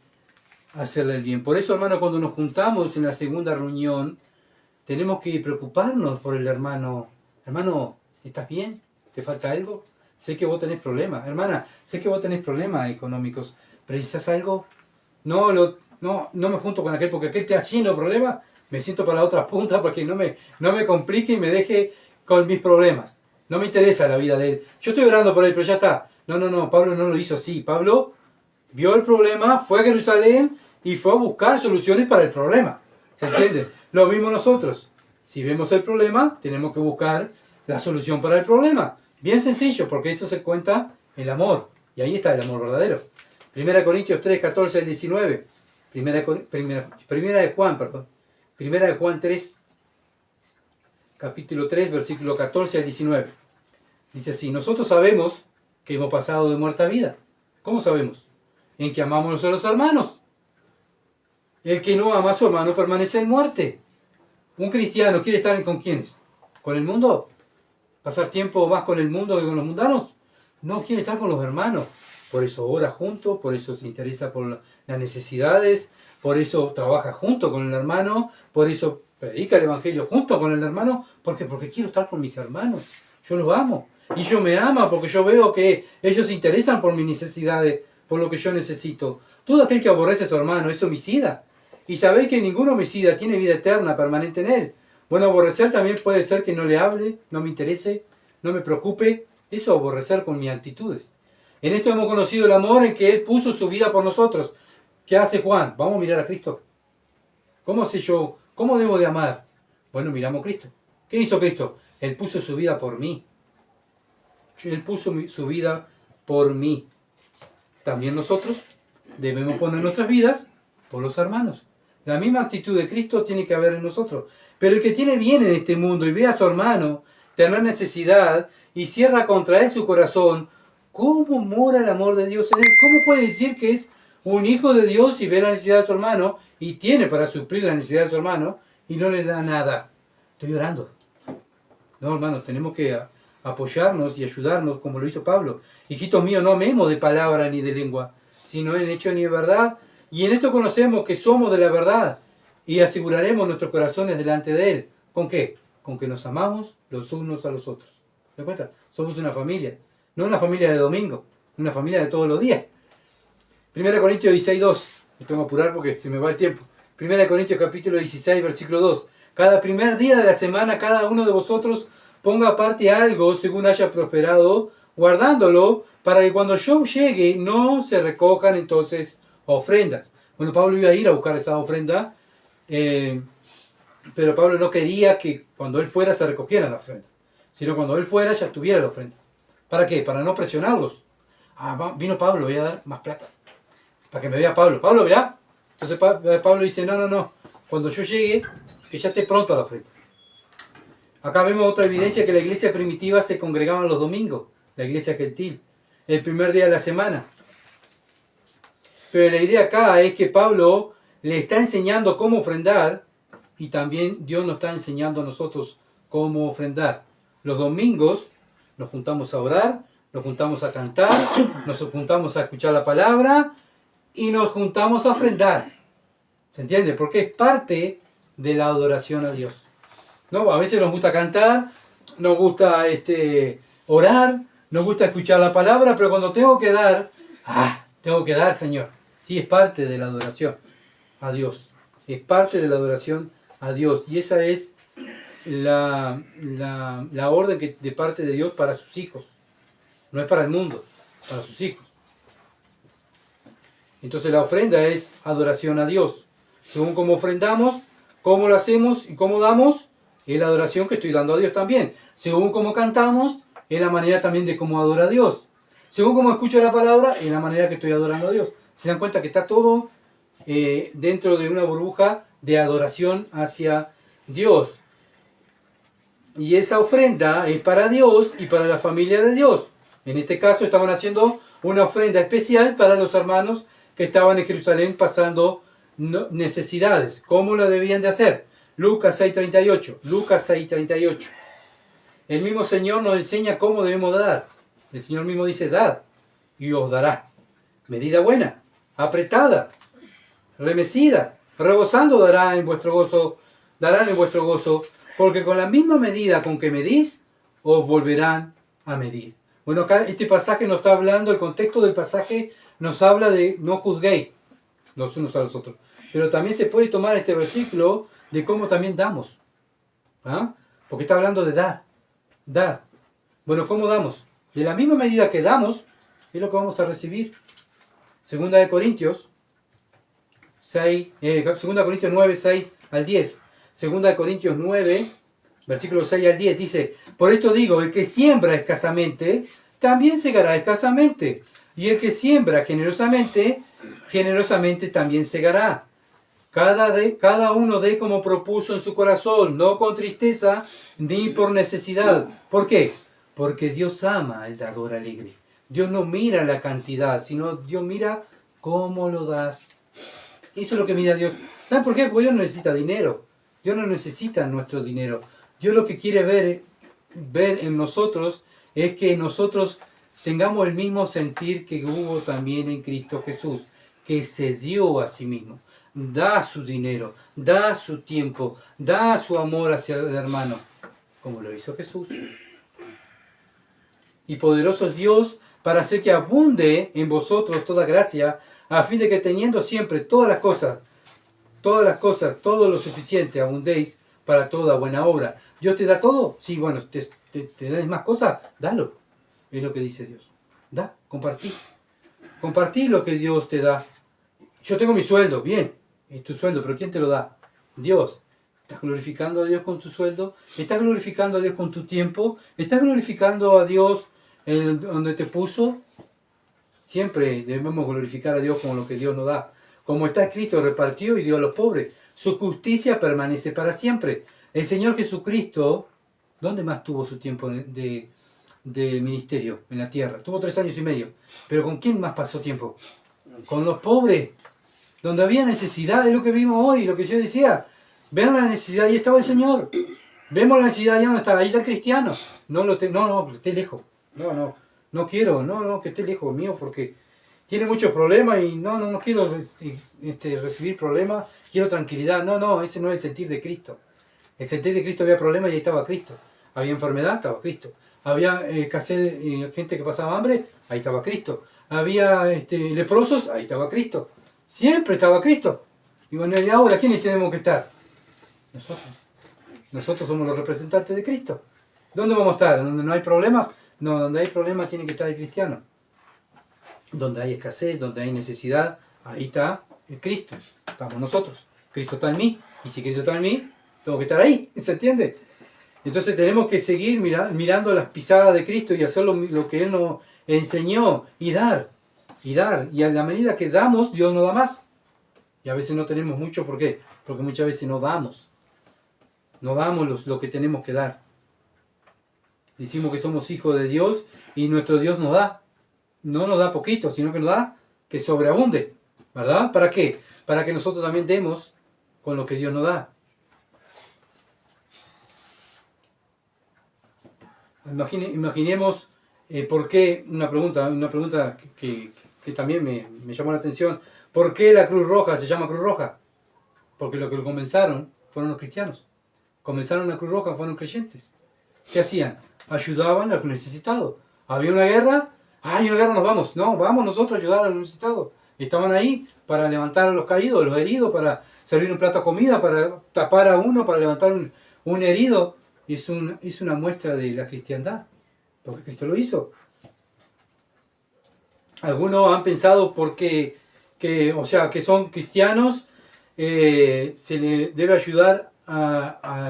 hacerle el bien. Por eso, hermano, cuando nos juntamos en la segunda reunión, tenemos que preocuparnos por el hermano. Hermano, ¿estás bien? ¿Te falta algo? Sé que vos tenés problemas. Hermana, sé que vos tenés problemas económicos. ¿Precisas algo? No me junto con aquel porque aquel te lleno de problemas. Me siento para la otra punta porque no me complique y me deje con mis problemas. No me interesa la vida de él. Yo estoy orando por él, pero ya está. No, Pablo no lo hizo así. Pablo vio el problema, fue a Jerusalén y fue a buscar soluciones para el problema. ¿Se entiende? Lo mismo nosotros. Si vemos el problema, tenemos que buscar la solución para el problema. Bien sencillo, porque eso se cuenta el amor. Y ahí está el amor verdadero. 1 Corintios 3, 14 al 19. Primera de Juan 3, capítulo 3, versículo 14 al 19. Dice así, nosotros sabemos que hemos pasado de muerte a vida. ¿Cómo sabemos? En que amamos a los hermanos. El que no ama a su hermano permanece en muerte. ¿Un cristiano quiere estar con quiénes? ¿Con el mundo? ¿Pasar tiempo más con el mundo que con los mundanos? No, quiere estar con los hermanos. Por eso ora junto, por eso se interesa por las necesidades, por eso trabaja junto con el hermano, por eso predica el evangelio junto con el hermano, porque quiero estar con mis hermanos. Yo los amo. Y yo me amo porque yo veo que ellos se interesan por mis necesidades, por lo que yo necesito. Todo aquel que aborrece a su hermano es homicida. Y sabéis que ningún homicida tiene vida eterna permanente en él. Bueno, aborrecer también puede ser que no le hable, no me interese, no me preocupe. Eso aborrecer con mis actitudes. En esto hemos conocido el amor en que Él puso su vida por nosotros. ¿Qué hace Juan? Vamos a mirar a Cristo. ¿Cómo sé yo? ¿Cómo debo de amar? Bueno, miramos a Cristo. ¿Qué hizo Cristo? Él puso su vida por mí. Él puso su vida por mí. También nosotros debemos poner nuestras vidas por los hermanos. La misma actitud de Cristo tiene que haber en nosotros. Pero el que tiene bien en este mundo y ve a su hermano tener necesidad y cierra contra él su corazón, ¿cómo mora el amor de Dios en él? ¿Cómo puede decir que es un hijo de Dios y ve la necesidad de su hermano y tiene para suplir la necesidad de su hermano y no le da nada? Estoy orando. No, hermanos, tenemos que apoyarnos y ayudarnos como lo hizo Pablo. Hijitos míos, no amemos de palabra ni de lengua, sino en hecho ni de verdad. Y en esto conocemos que somos de la verdad y aseguraremos nuestros corazones delante de Él. ¿Con qué? Con que nos amamos los unos a los otros. ¿Se da cuenta? Somos una familia. No una familia de domingo, una familia de todos los días. 1 Corintios 16, 2. Me tengo que apurar porque se me va el tiempo. 1 Corintios capítulo 16, versículo 2. Cada primer día de la semana, cada uno de vosotros ponga aparte algo según haya prosperado, guardándolo, para que cuando yo llegue no se recojan entonces ofrendas. Bueno, Pablo iba a ir a buscar esa ofrenda, pero Pablo no quería que cuando él fuera se recogiera la ofrenda, sino cuando él fuera ya estuviera la ofrenda. ¿Para qué? Para no presionarlos. Vino Pablo, voy a dar más plata. Para que me vea Pablo. Pablo, ¿verá? Entonces Pablo dice, no. Cuando yo llegue, que ya esté pronto la ofrenda. Acá vemos otra evidencia que la iglesia primitiva se congregaba los domingos. La iglesia gentil. El primer día de la semana. Pero la idea acá es que Pablo le está enseñando cómo ofrendar y también Dios nos está enseñando a nosotros cómo ofrendar. Los domingos nos juntamos a orar, nos juntamos a cantar, nos juntamos a escuchar la palabra y nos juntamos a ofrendar. ¿Se entiende? Porque es parte de la adoración a Dios. ¿No? A veces nos gusta cantar, nos gusta orar, nos gusta escuchar la palabra, pero cuando tengo que dar, Señor. Sí, es parte de la adoración a Dios. Es parte de la adoración a Dios. Y esa es la orden de parte de Dios para sus hijos. No es para el mundo, para sus hijos. Entonces la ofrenda es adoración a Dios. Según cómo ofrendamos, cómo lo hacemos y cómo damos, es la adoración que estoy dando a Dios también. Según cómo cantamos, es la manera también de cómo adora a Dios. Según cómo escucho la palabra, es la manera que estoy adorando a Dios. Se dan cuenta que está todo dentro de una burbuja de adoración hacia Dios. Y esa ofrenda es para Dios y para la familia de Dios. En este caso estaban haciendo una ofrenda especial para los hermanos que estaban en Jerusalén pasando necesidades. ¿Cómo lo debían de hacer? Lucas 6:38. Lucas 6:38. El mismo Señor nos enseña cómo debemos dar. El Señor mismo dice, dad y os dará. Medida buena, apretada, remecida, rebosando darán en vuestro gozo, porque con la misma medida con que medís, os volverán a medir. Bueno, acá este pasaje nos está hablando, el contexto del pasaje nos habla de no juzguéis los unos a los otros. Pero también se puede tomar este versículo de cómo también damos. ¿Ah? Porque está hablando de dar. Dar. Bueno, ¿cómo damos? De la misma medida que damos, es lo que vamos a recibir. Segunda de Corintios 9, 6 al 10. Segunda de Corintios 9, versículos 6 al 10, dice, por esto digo, el que siembra escasamente, también segará escasamente. Y el que siembra generosamente, generosamente también segará. Cada uno dé como propuso en su corazón, no con tristeza ni por necesidad. ¿Por qué? Porque Dios ama al dador alegre. Dios no mira la cantidad, sino Dios mira cómo lo das. Eso es lo que mira Dios. ¿Sabes por qué? Porque Dios no necesita dinero. Dios no necesita nuestro dinero. Dios lo que quiere ver en nosotros es que nosotros tengamos el mismo sentir que hubo también en Cristo Jesús, que se dio a sí mismo. Da su dinero, da su tiempo, da su amor hacia el hermano, como lo hizo Jesús. Y poderoso es Dios para hacer que abunde en vosotros toda gracia, a fin de que teniendo siempre todas las cosas, todo lo suficiente, abundéis para toda buena obra. ¿Dios te da todo? Sí, bueno, te das más cosas, dalo. Es lo que dice Dios. Da, compartí. Compartí lo que Dios te da. Yo tengo mi sueldo, bien, es tu sueldo, pero ¿quién te lo da? Dios. ¿Estás glorificando a Dios con tu sueldo? ¿Estás glorificando a Dios con tu tiempo? ¿Estás glorificando a Dios en donde te puso? Siempre debemos glorificar a Dios con lo que Dios nos da. Como está escrito, repartió y dio a los pobres. Su justicia permanece para siempre. El Señor Jesucristo, ¿dónde más tuvo su tiempo de ministerio? En la tierra. Tuvo 3 años y medio. ¿Pero con quién más pasó tiempo? Con los pobres. Donde había necesidad, es lo que vimos hoy, lo que yo decía. Vean la necesidad, ahí estaba el Señor. Vemos la necesidad, allá no está, ahí está el cristiano. No, esté lejos. No quiero, que esté lejos mío porque tiene muchos problemas y no quiero recibir problemas, quiero tranquilidad. Ese no es el sentir de Cristo. El sentir de Cristo había problemas y ahí estaba Cristo. Había enfermedad, estaba Cristo. Había escasez, gente que pasaba hambre, ahí estaba Cristo. Había leprosos, ahí estaba Cristo. Siempre estaba Cristo. Y bueno, ¿y ahora quiénes tenemos que estar? Nosotros somos los representantes de Cristo. ¿Dónde vamos a estar? ¿Donde no hay problemas? No, donde hay problemas tiene que estar el cristiano. Donde hay escasez, donde hay necesidad, ahí está el Cristo. Estamos nosotros. Cristo está en mí. Y si Cristo está en mí, tengo que estar ahí. ¿Se entiende? Entonces tenemos que seguir mirando las pisadas de Cristo y hacer lo que Él nos enseñó y dar. Y a la medida que damos, Dios nos da más. Y a veces no tenemos mucho. ¿Por qué? Porque muchas veces no damos. No damos lo que tenemos que dar. Decimos que somos hijos de Dios y nuestro Dios nos da. No nos da poquito, sino que nos da que sobreabunde. ¿Verdad? ¿Para qué? Para que nosotros también demos con lo que Dios nos da. Imaginemos por qué, una pregunta que también me llamó la atención. ¿Por qué la Cruz Roja se llama Cruz Roja? Porque lo que comenzaron fueron los cristianos. Comenzaron la Cruz Roja, fueron creyentes. ¿Qué hacían? Ayudaban a los necesitados. Había una guerra, hay una guerra, nos vamos. No, vamos nosotros a ayudar a los necesitados. Estaban ahí para levantar a los caídos, a los heridos, para servir un plato de comida, para tapar a uno, para levantar un herido. Es una muestra de la cristiandad, porque Cristo lo hizo. Algunos han pensado que son cristianos, se les debe ayudar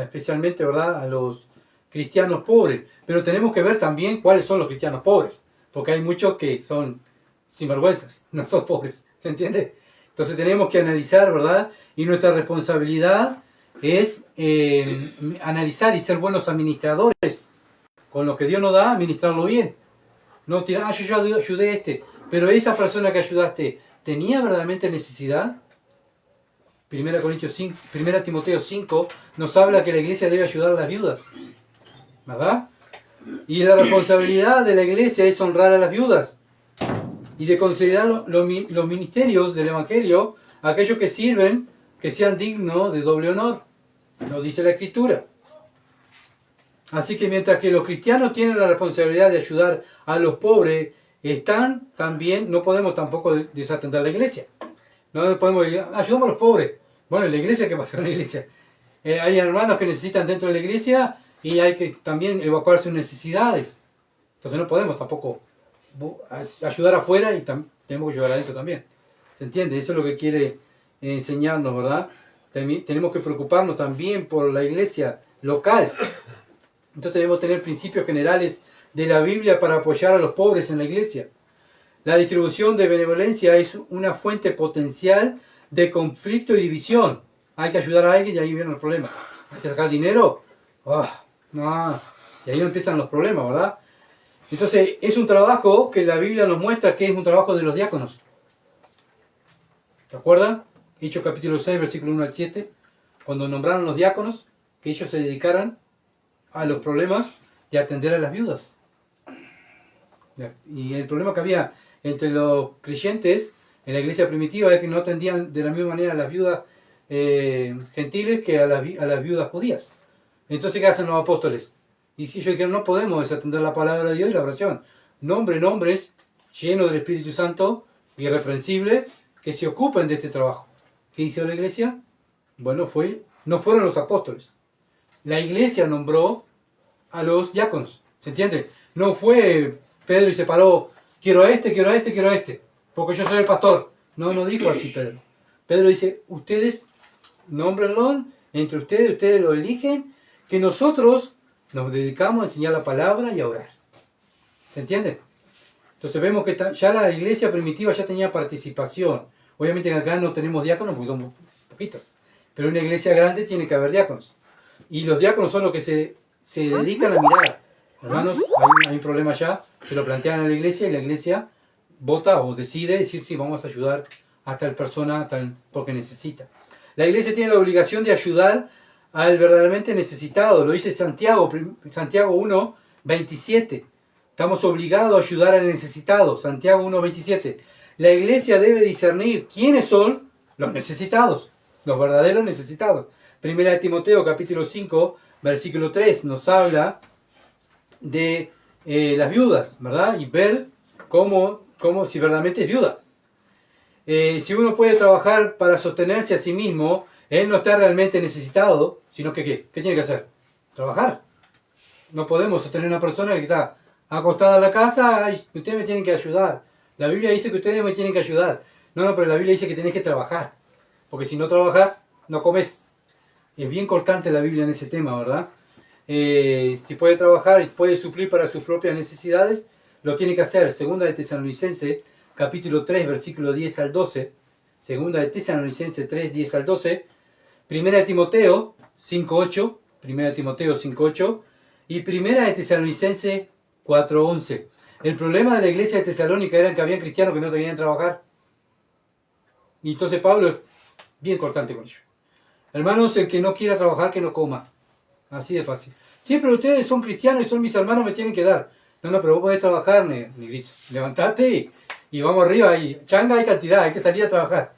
especialmente, ¿verdad?, a los cristianos pobres, pero tenemos que ver también cuáles son los cristianos pobres, porque hay muchos que son sinvergüenzas, no son pobres, ¿se entiende? Entonces tenemos que analizar, ¿verdad? Y nuestra responsabilidad es analizar y ser buenos administradores. Con lo que Dios nos da, administrarlo bien. No tirar, yo ya ayudé a este, pero esa persona que ayudaste, ¿tenía verdaderamente necesidad? 1 Timoteo 5 nos habla que la iglesia debe ayudar a las viudas, ¿verdad? Y la responsabilidad de la iglesia es honrar a las viudas y de considerar los ministerios del Evangelio, aquellos que sirven, que sean dignos de doble honor. Lo dice la Escritura. Así que mientras que los cristianos tienen la responsabilidad de ayudar a los pobres, no podemos tampoco desatender la iglesia. No podemos decir, ayudamos a los pobres. Bueno, en la iglesia, ¿qué pasa con la iglesia? Hay hermanos que necesitan dentro de la iglesia y hay que también evacuar sus necesidades. Entonces no podemos tampoco ayudar afuera y tenemos que ayudar adentro también. ¿Se entiende? Eso es lo que quiere enseñarnos, ¿verdad? Tenemos que preocuparnos también por la iglesia local. Entonces debemos tener principios generales de la Biblia para apoyar a los pobres en la iglesia. La distribución de benevolencia es una fuente potencial de conflicto y división. Hay que ayudar a alguien y ahí vienen los problemas. Hay que sacar dinero. No. Y ahí no empiezan los problemas, ¿verdad? Entonces es un trabajo que la Biblia nos muestra que es un trabajo de los diáconos. ¿Se acuerdan? Hechos capítulo 6, versículo 1 al 7. Cuando nombraron los diáconos, que ellos se dedicaran a los problemas de atender a las viudas. Y el problema que había entre los creyentes en la iglesia primitiva es que no atendían de la misma manera a las viudas gentiles que a las viudas judías. Entonces, ¿qué hacen los apóstoles? Y ellos dijeron, no podemos desatender la palabra de Dios y la oración. Nombren hombres llenos del Espíritu Santo, irreprensibles, que se ocupen de este trabajo. ¿Qué hizo la iglesia? Bueno, no fueron los apóstoles. La iglesia nombró a los diáconos. ¿Se entiende? No fue Pedro y se paró, quiero a este, quiero a este, quiero a este, porque yo soy el pastor. No dijo así Pedro. Pedro dice, ustedes nómbrenlo, entre ustedes lo eligen, que nosotros nos dedicamos a enseñar la palabra y a orar. ¿Se entiende? Entonces vemos que ya la iglesia primitiva ya tenía participación. Obviamente acá no tenemos diáconos porque somos poquitos, pero en una iglesia grande tiene que haber diáconos. Y los diáconos son los que se dedican a mirar. Hermanos, hay un problema ya, se lo plantean a la iglesia y la iglesia vota o decide decir, sí, vamos a ayudar a tal persona porque necesita. La iglesia tiene la obligación de ayudar al verdaderamente necesitado, lo dice Santiago 1, 27. Estamos obligados a ayudar al necesitado, Santiago 1, 27. La iglesia debe discernir quiénes son los necesitados, los verdaderos necesitados. Primera de Timoteo capítulo 5, versículo 3 nos habla de las viudas, ¿verdad? Y ver cómo si verdaderamente es viuda. Si uno puede trabajar para sostenerse a sí mismo, él no está realmente necesitado, sino que ¿qué tiene que hacer? Trabajar. No podemos sostener a una persona que está acostada en la casa, ay, ustedes me tienen que ayudar. La Biblia dice que ustedes me tienen que ayudar. No, pero la Biblia dice que tenés que trabajar. Porque si no trabajas, no comes. Es bien cortante la Biblia en ese tema, ¿verdad? Si puede trabajar y puede suplir para sus propias necesidades, lo tiene que hacer. Segunda de Tesalonicenses, capítulo 3, versículo 10 al 12. Segunda de Tesalonicenses 3, 10 al 12. Primera de Timoteo 5, 8. Primera de Timoteo 5, 8. Y Primera de Tesalonicenses 4, 11. El problema de la iglesia de Tesalónica era que había cristianos que no tenían que trabajar. Y entonces Pablo es bien cortante con ellos. Hermanos, el que no quiera trabajar, que no coma. Así de fácil. Sí, pero ustedes son cristianos y son mis hermanos, me tienen que dar. No, pero vos podés trabajar, negrito. Levantate y vamos arriba. Y changa hay cantidad, hay que salir a trabajar.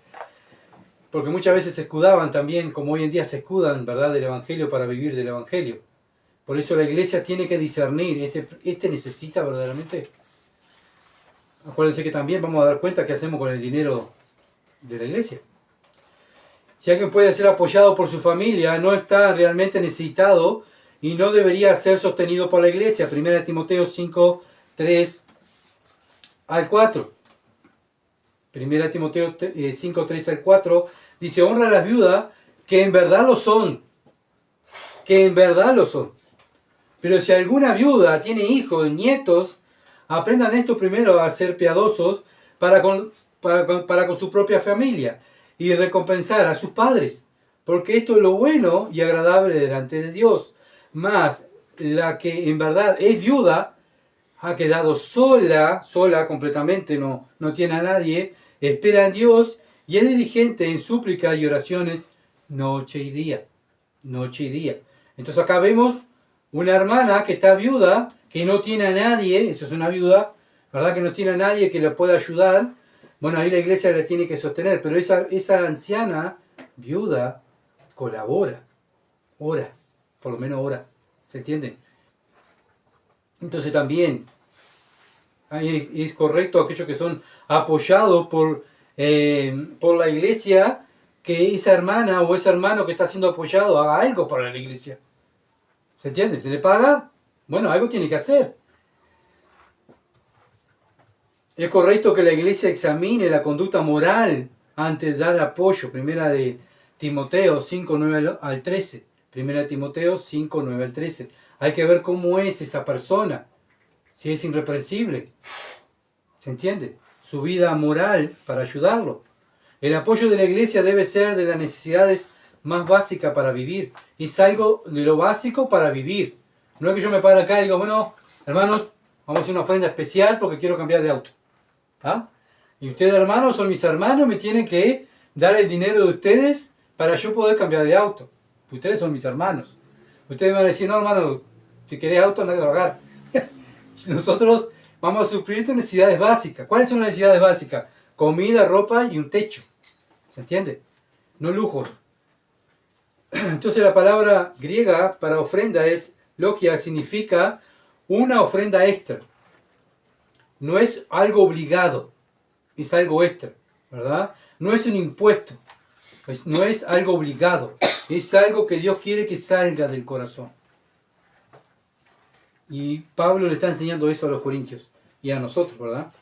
Porque muchas veces se escudaban también, como hoy en día se escudan, ¿verdad?, del Evangelio para vivir del Evangelio. Por eso la iglesia tiene que discernir. Este necesita verdaderamente. Acuérdense que también vamos a dar cuenta qué hacemos con el dinero de la iglesia. Si alguien puede ser apoyado por su familia, no está realmente necesitado y no debería ser sostenido por la iglesia. 1 Timoteo 5, 3 al 4. 1 Timoteo 5, 3 al 4 dice, honra a las viudas que en verdad lo son que en verdad lo son. Pero si alguna viuda tiene hijos, nietos, aprendan esto primero a ser piadosos para con su propia familia y recompensar a sus padres. Porque esto es lo bueno y agradable delante de Dios. Más la que en verdad es viuda, ha quedado sola completamente, no tiene a nadie, espera en Dios y es diligente en súplica y oraciones noche y día. Noche y día. Entonces acá vemos una hermana que está viuda, que no tiene a nadie, eso es una viuda, ¿verdad? Que no tiene a nadie que le pueda ayudar. Bueno, ahí la iglesia la tiene que sostener, pero esa anciana viuda colabora, ora, por lo menos ora, ¿se entiende? Entonces también es correcto aquellos que son apoyados por la iglesia, que esa hermana o ese hermano que está siendo apoyado haga algo para la iglesia. ¿Se entiende? ¿Se le paga? Bueno, algo tiene que hacer. Es correcto que la iglesia examine la conducta moral antes de dar apoyo. Primera de Timoteo 5, 9 al 13. Primera de Timoteo 5, 9 al 13. Hay que ver cómo es esa persona. Si es irreprensible. ¿Se entiende? Su vida moral para ayudarlo. El apoyo de la iglesia debe ser de las necesidades más básicas para vivir. Es algo de lo básico para vivir. No es que yo me pare acá y digo, bueno, hermanos, vamos a hacer una ofrenda especial porque quiero cambiar de auto. ¿Ah? Y ustedes, hermanos, son mis hermanos, me tienen que dar el dinero de ustedes para yo poder cambiar de auto. Ustedes son mis hermanos. Ustedes van a decir, no, hermano, si querés auto, anda a trabajar. Nosotros vamos a suplir tus necesidades básicas. ¿Cuáles son las necesidades básicas? Comida, ropa y un techo. ¿Se entiende? No lujos. Entonces la palabra griega para ofrenda es logia, significa una ofrenda extra. No es algo obligado, es algo extra, ¿verdad? No es un impuesto, no es algo obligado, es algo que Dios quiere que salga del corazón. Y Pablo le está enseñando eso a los corintios y a nosotros, ¿verdad?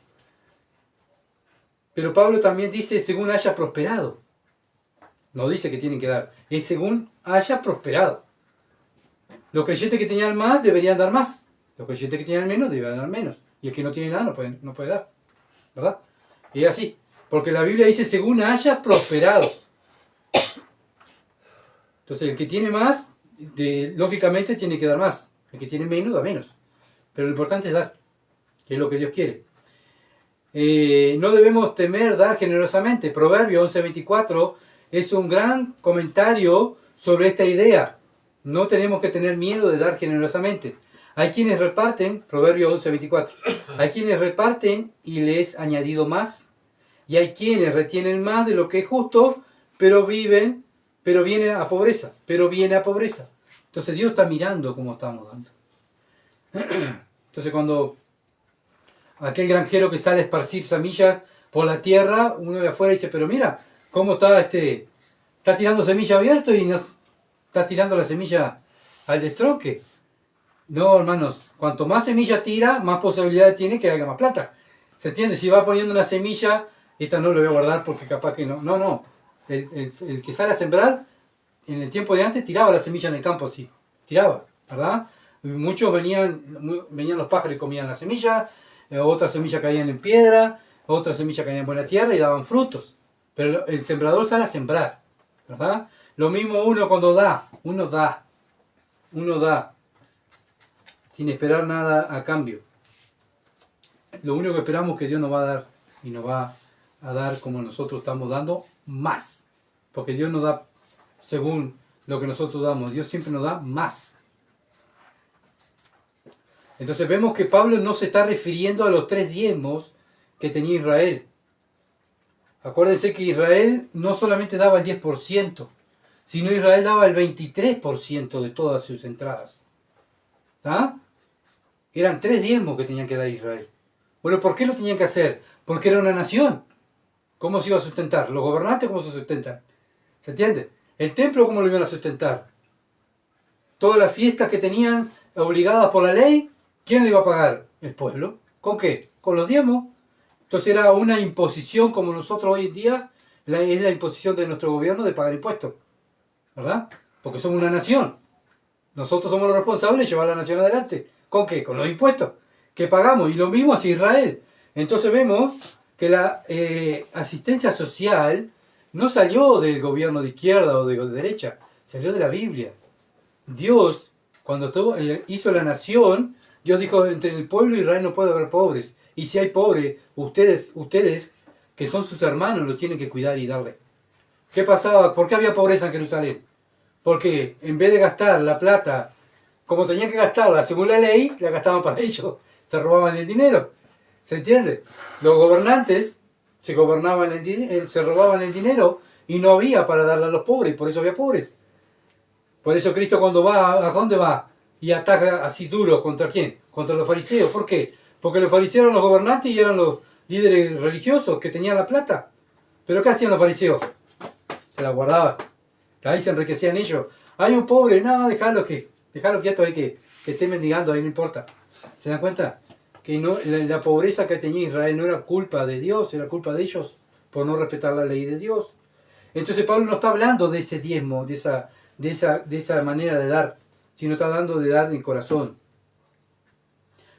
Pero Pablo también dice según haya prosperado. No dice que tienen que dar, es según haya prosperado. Los creyentes que tenían más deberían dar más. Los creyentes que tenían menos deberían dar menos. Y el que no tiene nada no puede dar. ¿Verdad? Y es así. Porque la Biblia dice según haya prosperado. Entonces el que tiene más, lógicamente tiene que dar más. El que tiene menos, da menos. Pero lo importante es dar. Que es lo que Dios quiere. No debemos temer dar generosamente. Proverbio 11:24 es un gran comentario sobre esta idea. No tenemos que tener miedo de dar generosamente. Hay quienes reparten, Proverbio 11:24, hay quienes reparten y les añadido más. Y hay quienes retienen más de lo que es justo, pero viene a pobreza. Entonces Dios está mirando cómo estamos dando. Entonces cuando aquel granjero que sale a esparcir semillas por la tierra, uno de afuera dice, pero mira, cómo está tirando semilla abierto y nos está tirando la semilla al destronque. No, hermanos, cuanto más semilla tira, más posibilidades tiene que haya más plata. ¿Se entiende? Si va poniendo una semilla, esta no la voy a guardar porque capaz que no. No. El que sale a sembrar, en el tiempo de antes, tiraba la semilla en el campo así. Tiraba, ¿verdad? Y muchos venían los pájaros y comían la semilla, otras semillas caían en piedra, otras semillas caían en buena tierra y daban frutos. Pero el sembrador sale a sembrar, ¿verdad? Lo mismo uno cuando uno da, sin esperar nada a cambio. Lo único que esperamos es que Dios nos va a dar, y nos va a dar como nosotros estamos dando, más. Porque Dios nos da según lo que nosotros damos. Dios siempre nos da más. Entonces vemos que Pablo no se está refiriendo a los 3 diezmos que tenía Israel. Acuérdense que Israel no solamente daba el 10%, sino Israel daba el 23% de todas sus entradas. ¿Ah? Eran 3 diezmos que tenían que dar Israel. Bueno, ¿por qué lo tenían que hacer? Porque era una nación. ¿Cómo se iba a sustentar? ¿Los gobernantes cómo se sustentan? ¿Se entiende? ¿El templo cómo lo iban a sustentar? Todas las fiestas que tenían obligadas por la ley, ¿quién le iba a pagar? El pueblo. ¿Con qué? Con los diezmos. Entonces era una imposición como nosotros hoy en día, es la imposición de nuestro gobierno de pagar impuestos. ¿Verdad? Porque somos una nación. Nosotros somos los responsables de llevar a la nación adelante. ¿Con qué? Con los impuestos que pagamos. Y lo mismo hacia Israel. Entonces vemos que la asistencia social no salió del gobierno de izquierda o de derecha, salió de la Biblia. Dios, cuando hizo la nación, Dios dijo, entre el pueblo de Israel no puede haber pobres. Y si hay pobres, ustedes, que son sus hermanos, los tienen que cuidar y darle. ¿Qué pasaba? ¿Por qué había pobreza en Jerusalén? Porque en vez de gastar la plata como tenían que gastarla según la ley, la gastaban para ellos. Se robaban el dinero. ¿Se entiende? Los gobernantes se robaban el dinero y no había para darle a los pobres, por eso había pobres. Por eso Cristo cuando va, ¿a dónde va? Y ataca así duro, ¿contra quién? Contra los fariseos. ¿Por qué? Porque los fariseos eran los gobernantes y eran los líderes religiosos que tenían la plata. ¿Pero qué hacían los fariseos? Se la guardaban. Ahí se enriquecían ellos. Hay un pobre, no, déjalo quieto ahí que esté mendigando, ahí no importa. ¿Se dan cuenta? Que no, la pobreza que tenía Israel no era culpa de Dios, era culpa de ellos por no respetar la ley de Dios. Entonces Pablo no está hablando de ese diezmo, de esa manera de dar, sino está hablando de dar en corazón.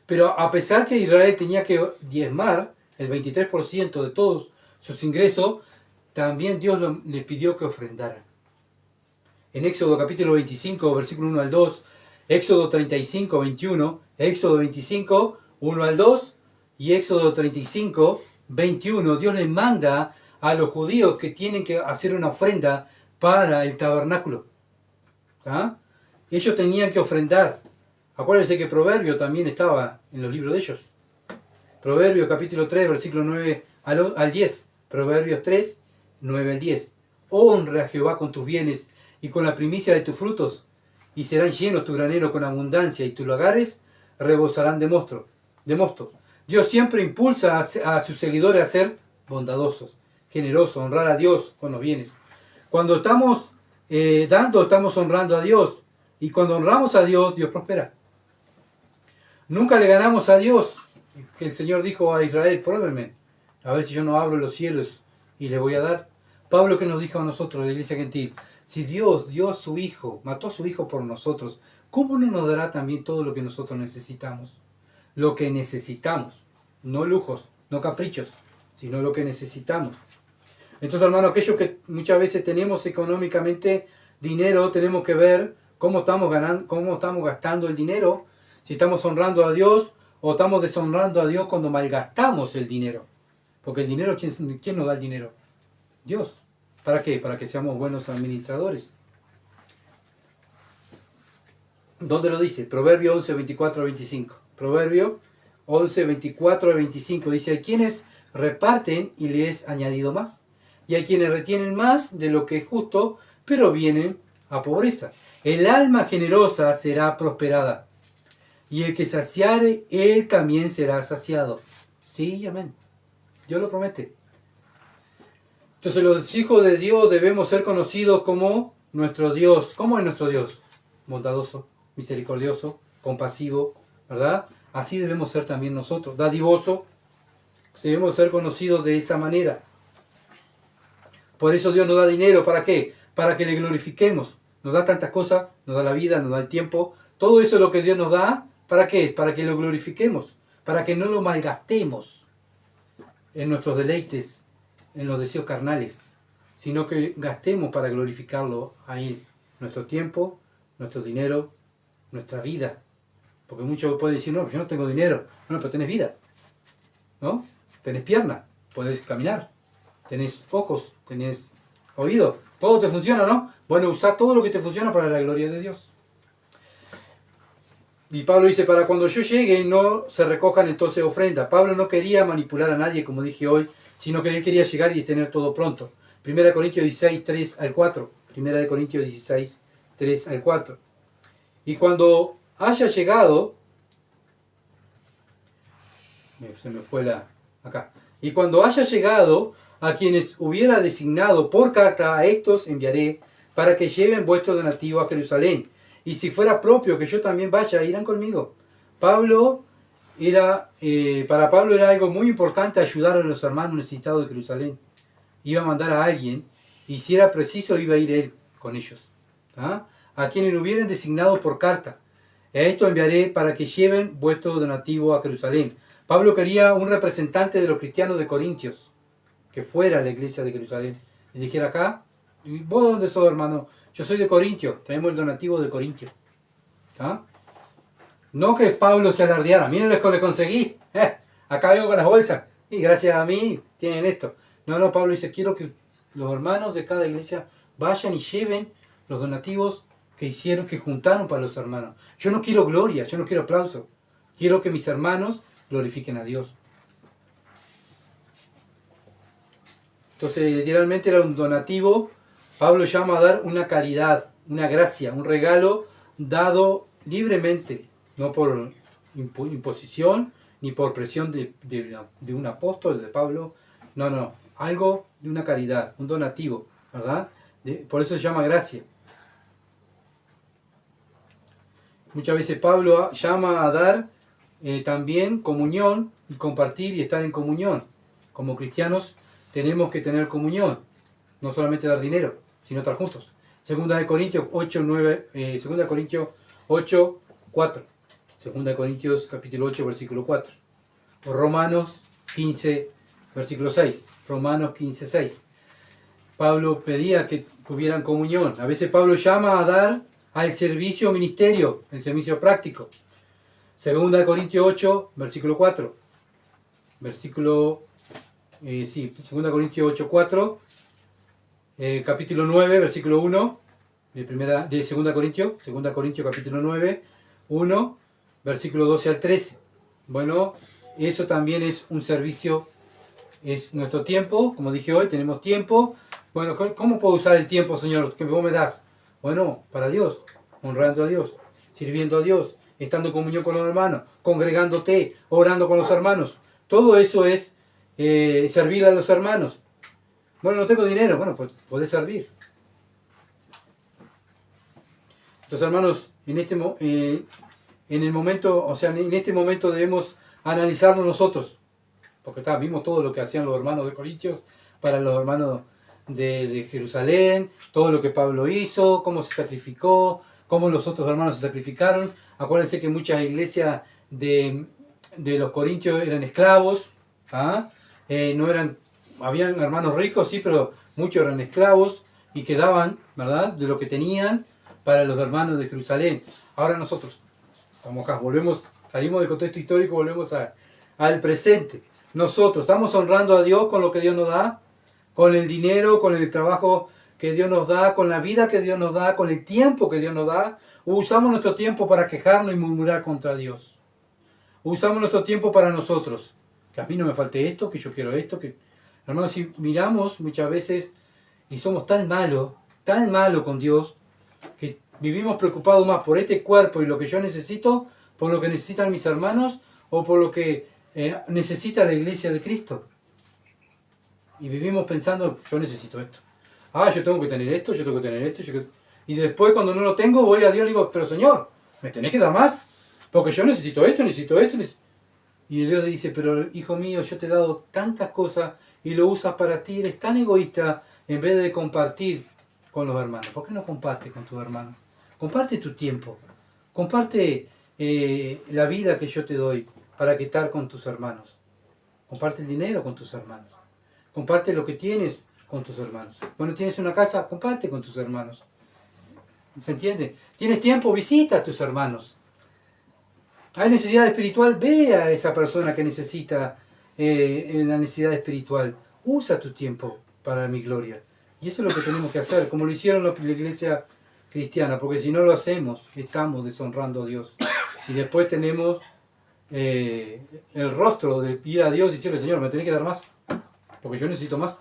Pero a pesar que Israel tenía que diezmar el 23% de todos sus ingresos, también Dios le pidió que ofrendaran. En Éxodo capítulo 25, versículo 1 al 2, Éxodo 35, 21, Éxodo 25, 1 al 2 y Éxodo 35, 21, Dios les manda a los judíos que tienen que hacer una ofrenda para el tabernáculo. ¿Ah? Ellos tenían que ofrendar. Acuérdense que Proverbio también estaba en los libros de ellos. Proverbio capítulo 3, versículo 9 al 10. Proverbios 3, 9 al 10. Honra a Jehová con tus bienes y con la primicia de tus frutos, y serán llenos tu granero con abundancia, y tus lagares rebosarán de mosto. Dios siempre impulsa a sus seguidores a ser bondadosos, generosos, honrar a Dios con los bienes. Cuando estamos dando, estamos honrando a Dios, y cuando honramos a Dios, Dios prospera. Nunca le ganamos a Dios, que el Señor dijo a Israel, pruébenme, a ver si yo no abro los cielos y le voy a dar. Pablo que nos dijo a nosotros, la iglesia gentil, si Dios dio a su Hijo, mató a su Hijo por nosotros, ¿cómo no nos dará también todo lo que nosotros necesitamos? Lo que necesitamos, no lujos, no caprichos, sino lo que necesitamos. Entonces, hermano, aquellos que muchas veces tenemos económicamente dinero, tenemos que ver cómo estamos gastando el dinero, si estamos honrando a Dios o estamos deshonrando a Dios cuando malgastamos el dinero. Porque el dinero, ¿quién nos da el dinero? Dios. ¿Para qué? Para que seamos buenos administradores. ¿Dónde lo dice? Proverbio 11, 24 a 25. Proverbio 11, 24 a 25. Dice, hay quienes reparten y les es añadido más. Y hay quienes retienen más de lo que es justo, pero vienen a pobreza. El alma generosa será prosperada. Y el que saciare, él también será saciado. Sí, amén. Dios lo promete. Entonces los hijos de Dios debemos ser conocidos como nuestro Dios. ¿Cómo es nuestro Dios? Bondadoso, misericordioso, compasivo, ¿verdad? Así debemos ser también nosotros. Dadivoso. Debemos ser conocidos de esa manera. Por eso Dios nos da dinero. ¿Para qué? Para que le glorifiquemos. Nos da tantas cosas, nos da la vida, nos da el tiempo. Todo eso es lo que Dios nos da. ¿Para qué? Para que lo glorifiquemos. Para que no lo malgastemos en nuestros deleites, en los deseos carnales, sino que gastemos para glorificarlo a Él. Nuestro tiempo, nuestro dinero, nuestra vida. Porque muchos pueden decir, no, yo no tengo dinero. No, pero tenés vida, ¿no? Tenés pierna, podés caminar, tenés ojos, tenés oído. Todo te funciona, ¿no? Bueno, usa todo lo que te funciona para la gloria de Dios. Y Pablo dice, para cuando yo llegue no se recojan entonces ofrendas. Pablo no quería manipular a nadie, como dije hoy, sino que él quería llegar y tener todo pronto. 1 Corintios 16, 3 al 4. 1 Corintios 16, 3 al 4. Y cuando haya llegado, se me fue acá. Y cuando haya llegado, a quienes hubiera designado por carta, a estos enviaré, para que lleven vuestro donativo a Jerusalén. Y si fuera propio que yo también vaya, irán conmigo. Para Pablo era algo muy importante ayudar a los hermanos necesitados de Jerusalén. Iba a mandar a alguien, y si era preciso, iba a ir él con ellos. ¿Ah? a quienes hubieren designado por carta. A esto enviaré para que lleven vuestro donativo a Jerusalén. Pablo quería un representante de los cristianos de Corintios, que fuera a la iglesia de Jerusalén, y dijera acá, ¿y vos dónde sos, hermano? Yo soy de Corintio, traemos el donativo de Corintio. ¿Ah? No que Pablo se alardeara, miren lo que le conseguí, acá vengo con las bolsas, y gracias a mí tienen esto. No, Pablo dice, quiero que los hermanos de cada iglesia vayan y lleven los donativos que hicieron, que juntaron para los hermanos. Yo no quiero gloria, yo no quiero aplauso, quiero que mis hermanos glorifiquen a Dios. Entonces, literalmente era un donativo. Pablo llama a dar una caridad, una gracia, un regalo dado libremente, no por imposición, ni por presión de un apóstol, de Pablo. No, algo de una caridad, un donativo, ¿verdad? Por eso se llama gracia. Muchas veces Pablo llama a dar también comunión y compartir y estar en comunión. Como cristianos tenemos que tener comunión, no solamente dar dinero, sino estar juntos. Segunda de Corintios 8, 9, Segunda de Corintios 8, 4. Segunda de Corintios capítulo 8, versículo 4. O Romanos 15, versículo 6. Romanos 15, 6. Pablo pedía que tuvieran comunión. A veces Pablo llama a dar al servicio ministerio, el servicio práctico. Segunda de Corintios 8, versículo 4. Segunda de Corintios 8, 4. Capítulo 9, versículo 1. De Segunda Corintios capítulo 9, 1, versículo 12 al 13. Bueno, eso también es un servicio, es nuestro tiempo, como dije hoy, tenemos tiempo. Bueno, ¿cómo puedo usar el tiempo, Señor, que vos me das? Bueno, para Dios, honrando a Dios, sirviendo a Dios, estando en comunión con los hermanos, congregándote, orando con los hermanos. Todo eso es servir a los hermanos. Bueno, no tengo dinero, bueno, pues podés servir. Entonces, hermanos, en este momento debemos analizarnos nosotros, porque vimos todo lo que hacían los hermanos de Corintios para los hermanos de Jerusalén, todo lo que Pablo hizo, cómo se sacrificó, cómo los otros hermanos se sacrificaron. Acuérdense que muchas iglesias de los corintios eran esclavos, habían hermanos ricos, sí, pero muchos eran esclavos y quedaban, ¿verdad?, de lo que tenían para los hermanos de Jerusalén. Ahora nosotros estamos acá, salimos del contexto histórico, volvemos al presente. Nosotros estamos honrando a Dios con lo que Dios nos da, con el dinero, con el trabajo que Dios nos da, con la vida que Dios nos da, con el tiempo que Dios nos da. Usamos nuestro tiempo para quejarnos y murmurar contra Dios. Usamos nuestro tiempo para nosotros. Que a mí no me falte esto, que yo quiero esto. Hermanos, si miramos muchas veces y somos tan malos con Dios, que vivimos preocupados más por este cuerpo y lo que yo necesito, por lo que necesitan mis hermanos o por lo que necesita la iglesia de Cristo. Y vivimos pensando, yo necesito esto. Yo tengo que tener esto, yo tengo que tener esto. Y después cuando no lo tengo voy a Dios y digo, pero Señor, me tenés que dar más, porque yo necesito esto. Y Dios dice, pero hijo mío, yo te he dado tantas cosas y lo usas para ti, eres tan egoísta en vez de compartir con los hermanos. ¿Por qué no compartes con tus hermanos? Comparte tu tiempo, comparte la vida que yo te doy para estar con tus hermanos. Comparte el dinero con tus hermanos. Comparte lo que tienes con tus hermanos. Bueno, tienes una casa, comparte con tus hermanos. ¿Se entiende? ¿Tienes tiempo? Visita a tus hermanos. ¿Hay necesidad espiritual? Ve a esa persona que necesita la necesidad espiritual. Usa tu tiempo para mi gloria. Y eso es lo que tenemos que hacer, como lo hicieron la iglesia cristiana, porque si no lo hacemos, estamos deshonrando a Dios. Y después tenemos el rostro de ir a Dios y decirle, Señor, me tenés que dar más, porque yo necesito más.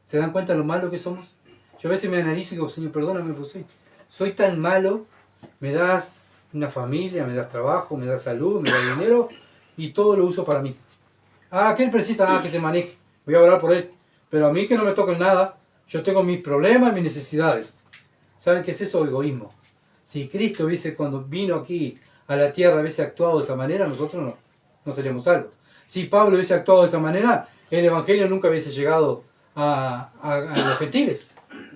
¿Se dan cuenta de lo malo que somos? Yo a veces me analizo y digo, Señor, perdóname, pues soy tan malo, me das una familia, me das trabajo, me das salud, me das dinero, y todo lo uso para mí. ¿Qué él precisa? Que se maneje. Voy a orar por él. Pero a mí que no me toquen nada, yo tengo mis problemas, mis necesidades. ¿Saben qué es eso? Egoísmo. Si Cristo cuando vino aquí a la tierra hubiese actuado de esa manera, nosotros no seríamos salvos. Si Pablo hubiese actuado de esa manera, el Evangelio nunca hubiese llegado a los gentiles.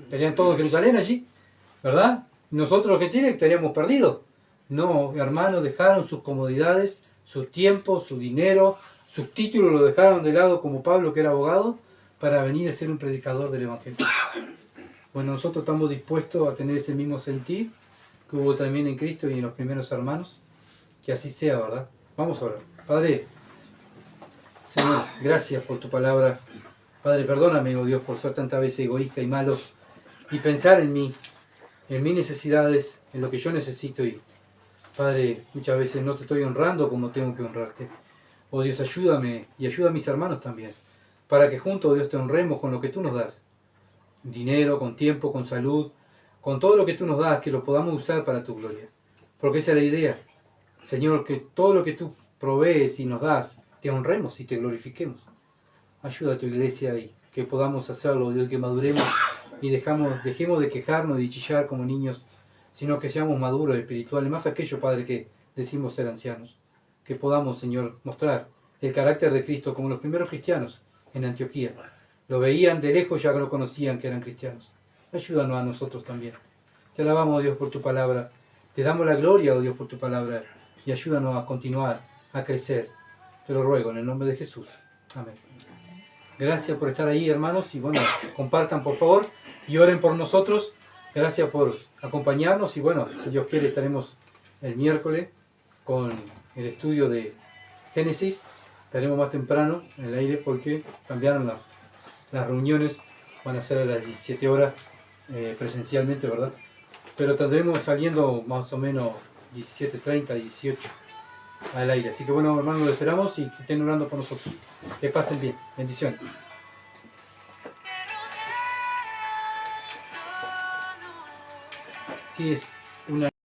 Estarían todos en Jerusalén allí, ¿verdad? Nosotros lo que tiene estaríamos perdidos. No, hermanos, dejaron sus comodidades, sus tiempos, su dinero, sus títulos lo dejaron de lado como Pablo, que era abogado, para venir a ser un predicador del Evangelio. Bueno, nosotros estamos dispuestos a tener ese mismo sentir que hubo también en Cristo y en los primeros hermanos. Que así sea, ¿verdad? Vamos a orar. Padre, Señor, gracias por tu palabra. Padre, perdóname, oh Dios, por ser tantas veces egoísta y malo y pensar en mí, en mis necesidades, en lo que yo necesito. Y Padre, muchas veces no te estoy honrando como tengo que honrarte. Oh Dios, ayúdame y ayuda a mis hermanos también, para que juntos, Dios, te honremos con lo que tú nos das. Dinero, con tiempo, con salud, con todo lo que tú nos das, que lo podamos usar para tu gloria. Porque esa es la idea. Señor, que todo lo que tú provees y nos das, te honremos y te glorifiquemos. Ayuda a tu iglesia y que podamos hacerlo, Dios, que maduremos y dejemos de quejarnos y de chillar como niños, sino que seamos maduros espirituales, más aquello, Padre, que decimos ser ancianos. Que podamos, Señor, mostrar el carácter de Cristo como los primeros cristianos en Antioquía. Lo veían de lejos, ya que lo conocían que eran cristianos. Ayúdanos a nosotros también. Te alabamos, Dios, por tu palabra. Te damos la gloria, oh Dios, por tu palabra. Y ayúdanos a continuar, a crecer. Te lo ruego en el nombre de Jesús. Amén. Gracias por estar ahí, hermanos. Y bueno, compartan, por favor, y oren por nosotros. Gracias por acompañarnos. Y bueno, si Dios quiere, estaremos el miércoles con el estudio de Génesis. Estaremos más temprano en el aire porque cambiaron las reuniones. Van a ser a las 17 horas presencialmente, ¿verdad? Pero tendremos saliendo más o menos 17:30, 18 al aire. Así que bueno, hermanos, lo esperamos y que estén orando por nosotros. Que pasen bien. Bendiciones. Sí, es.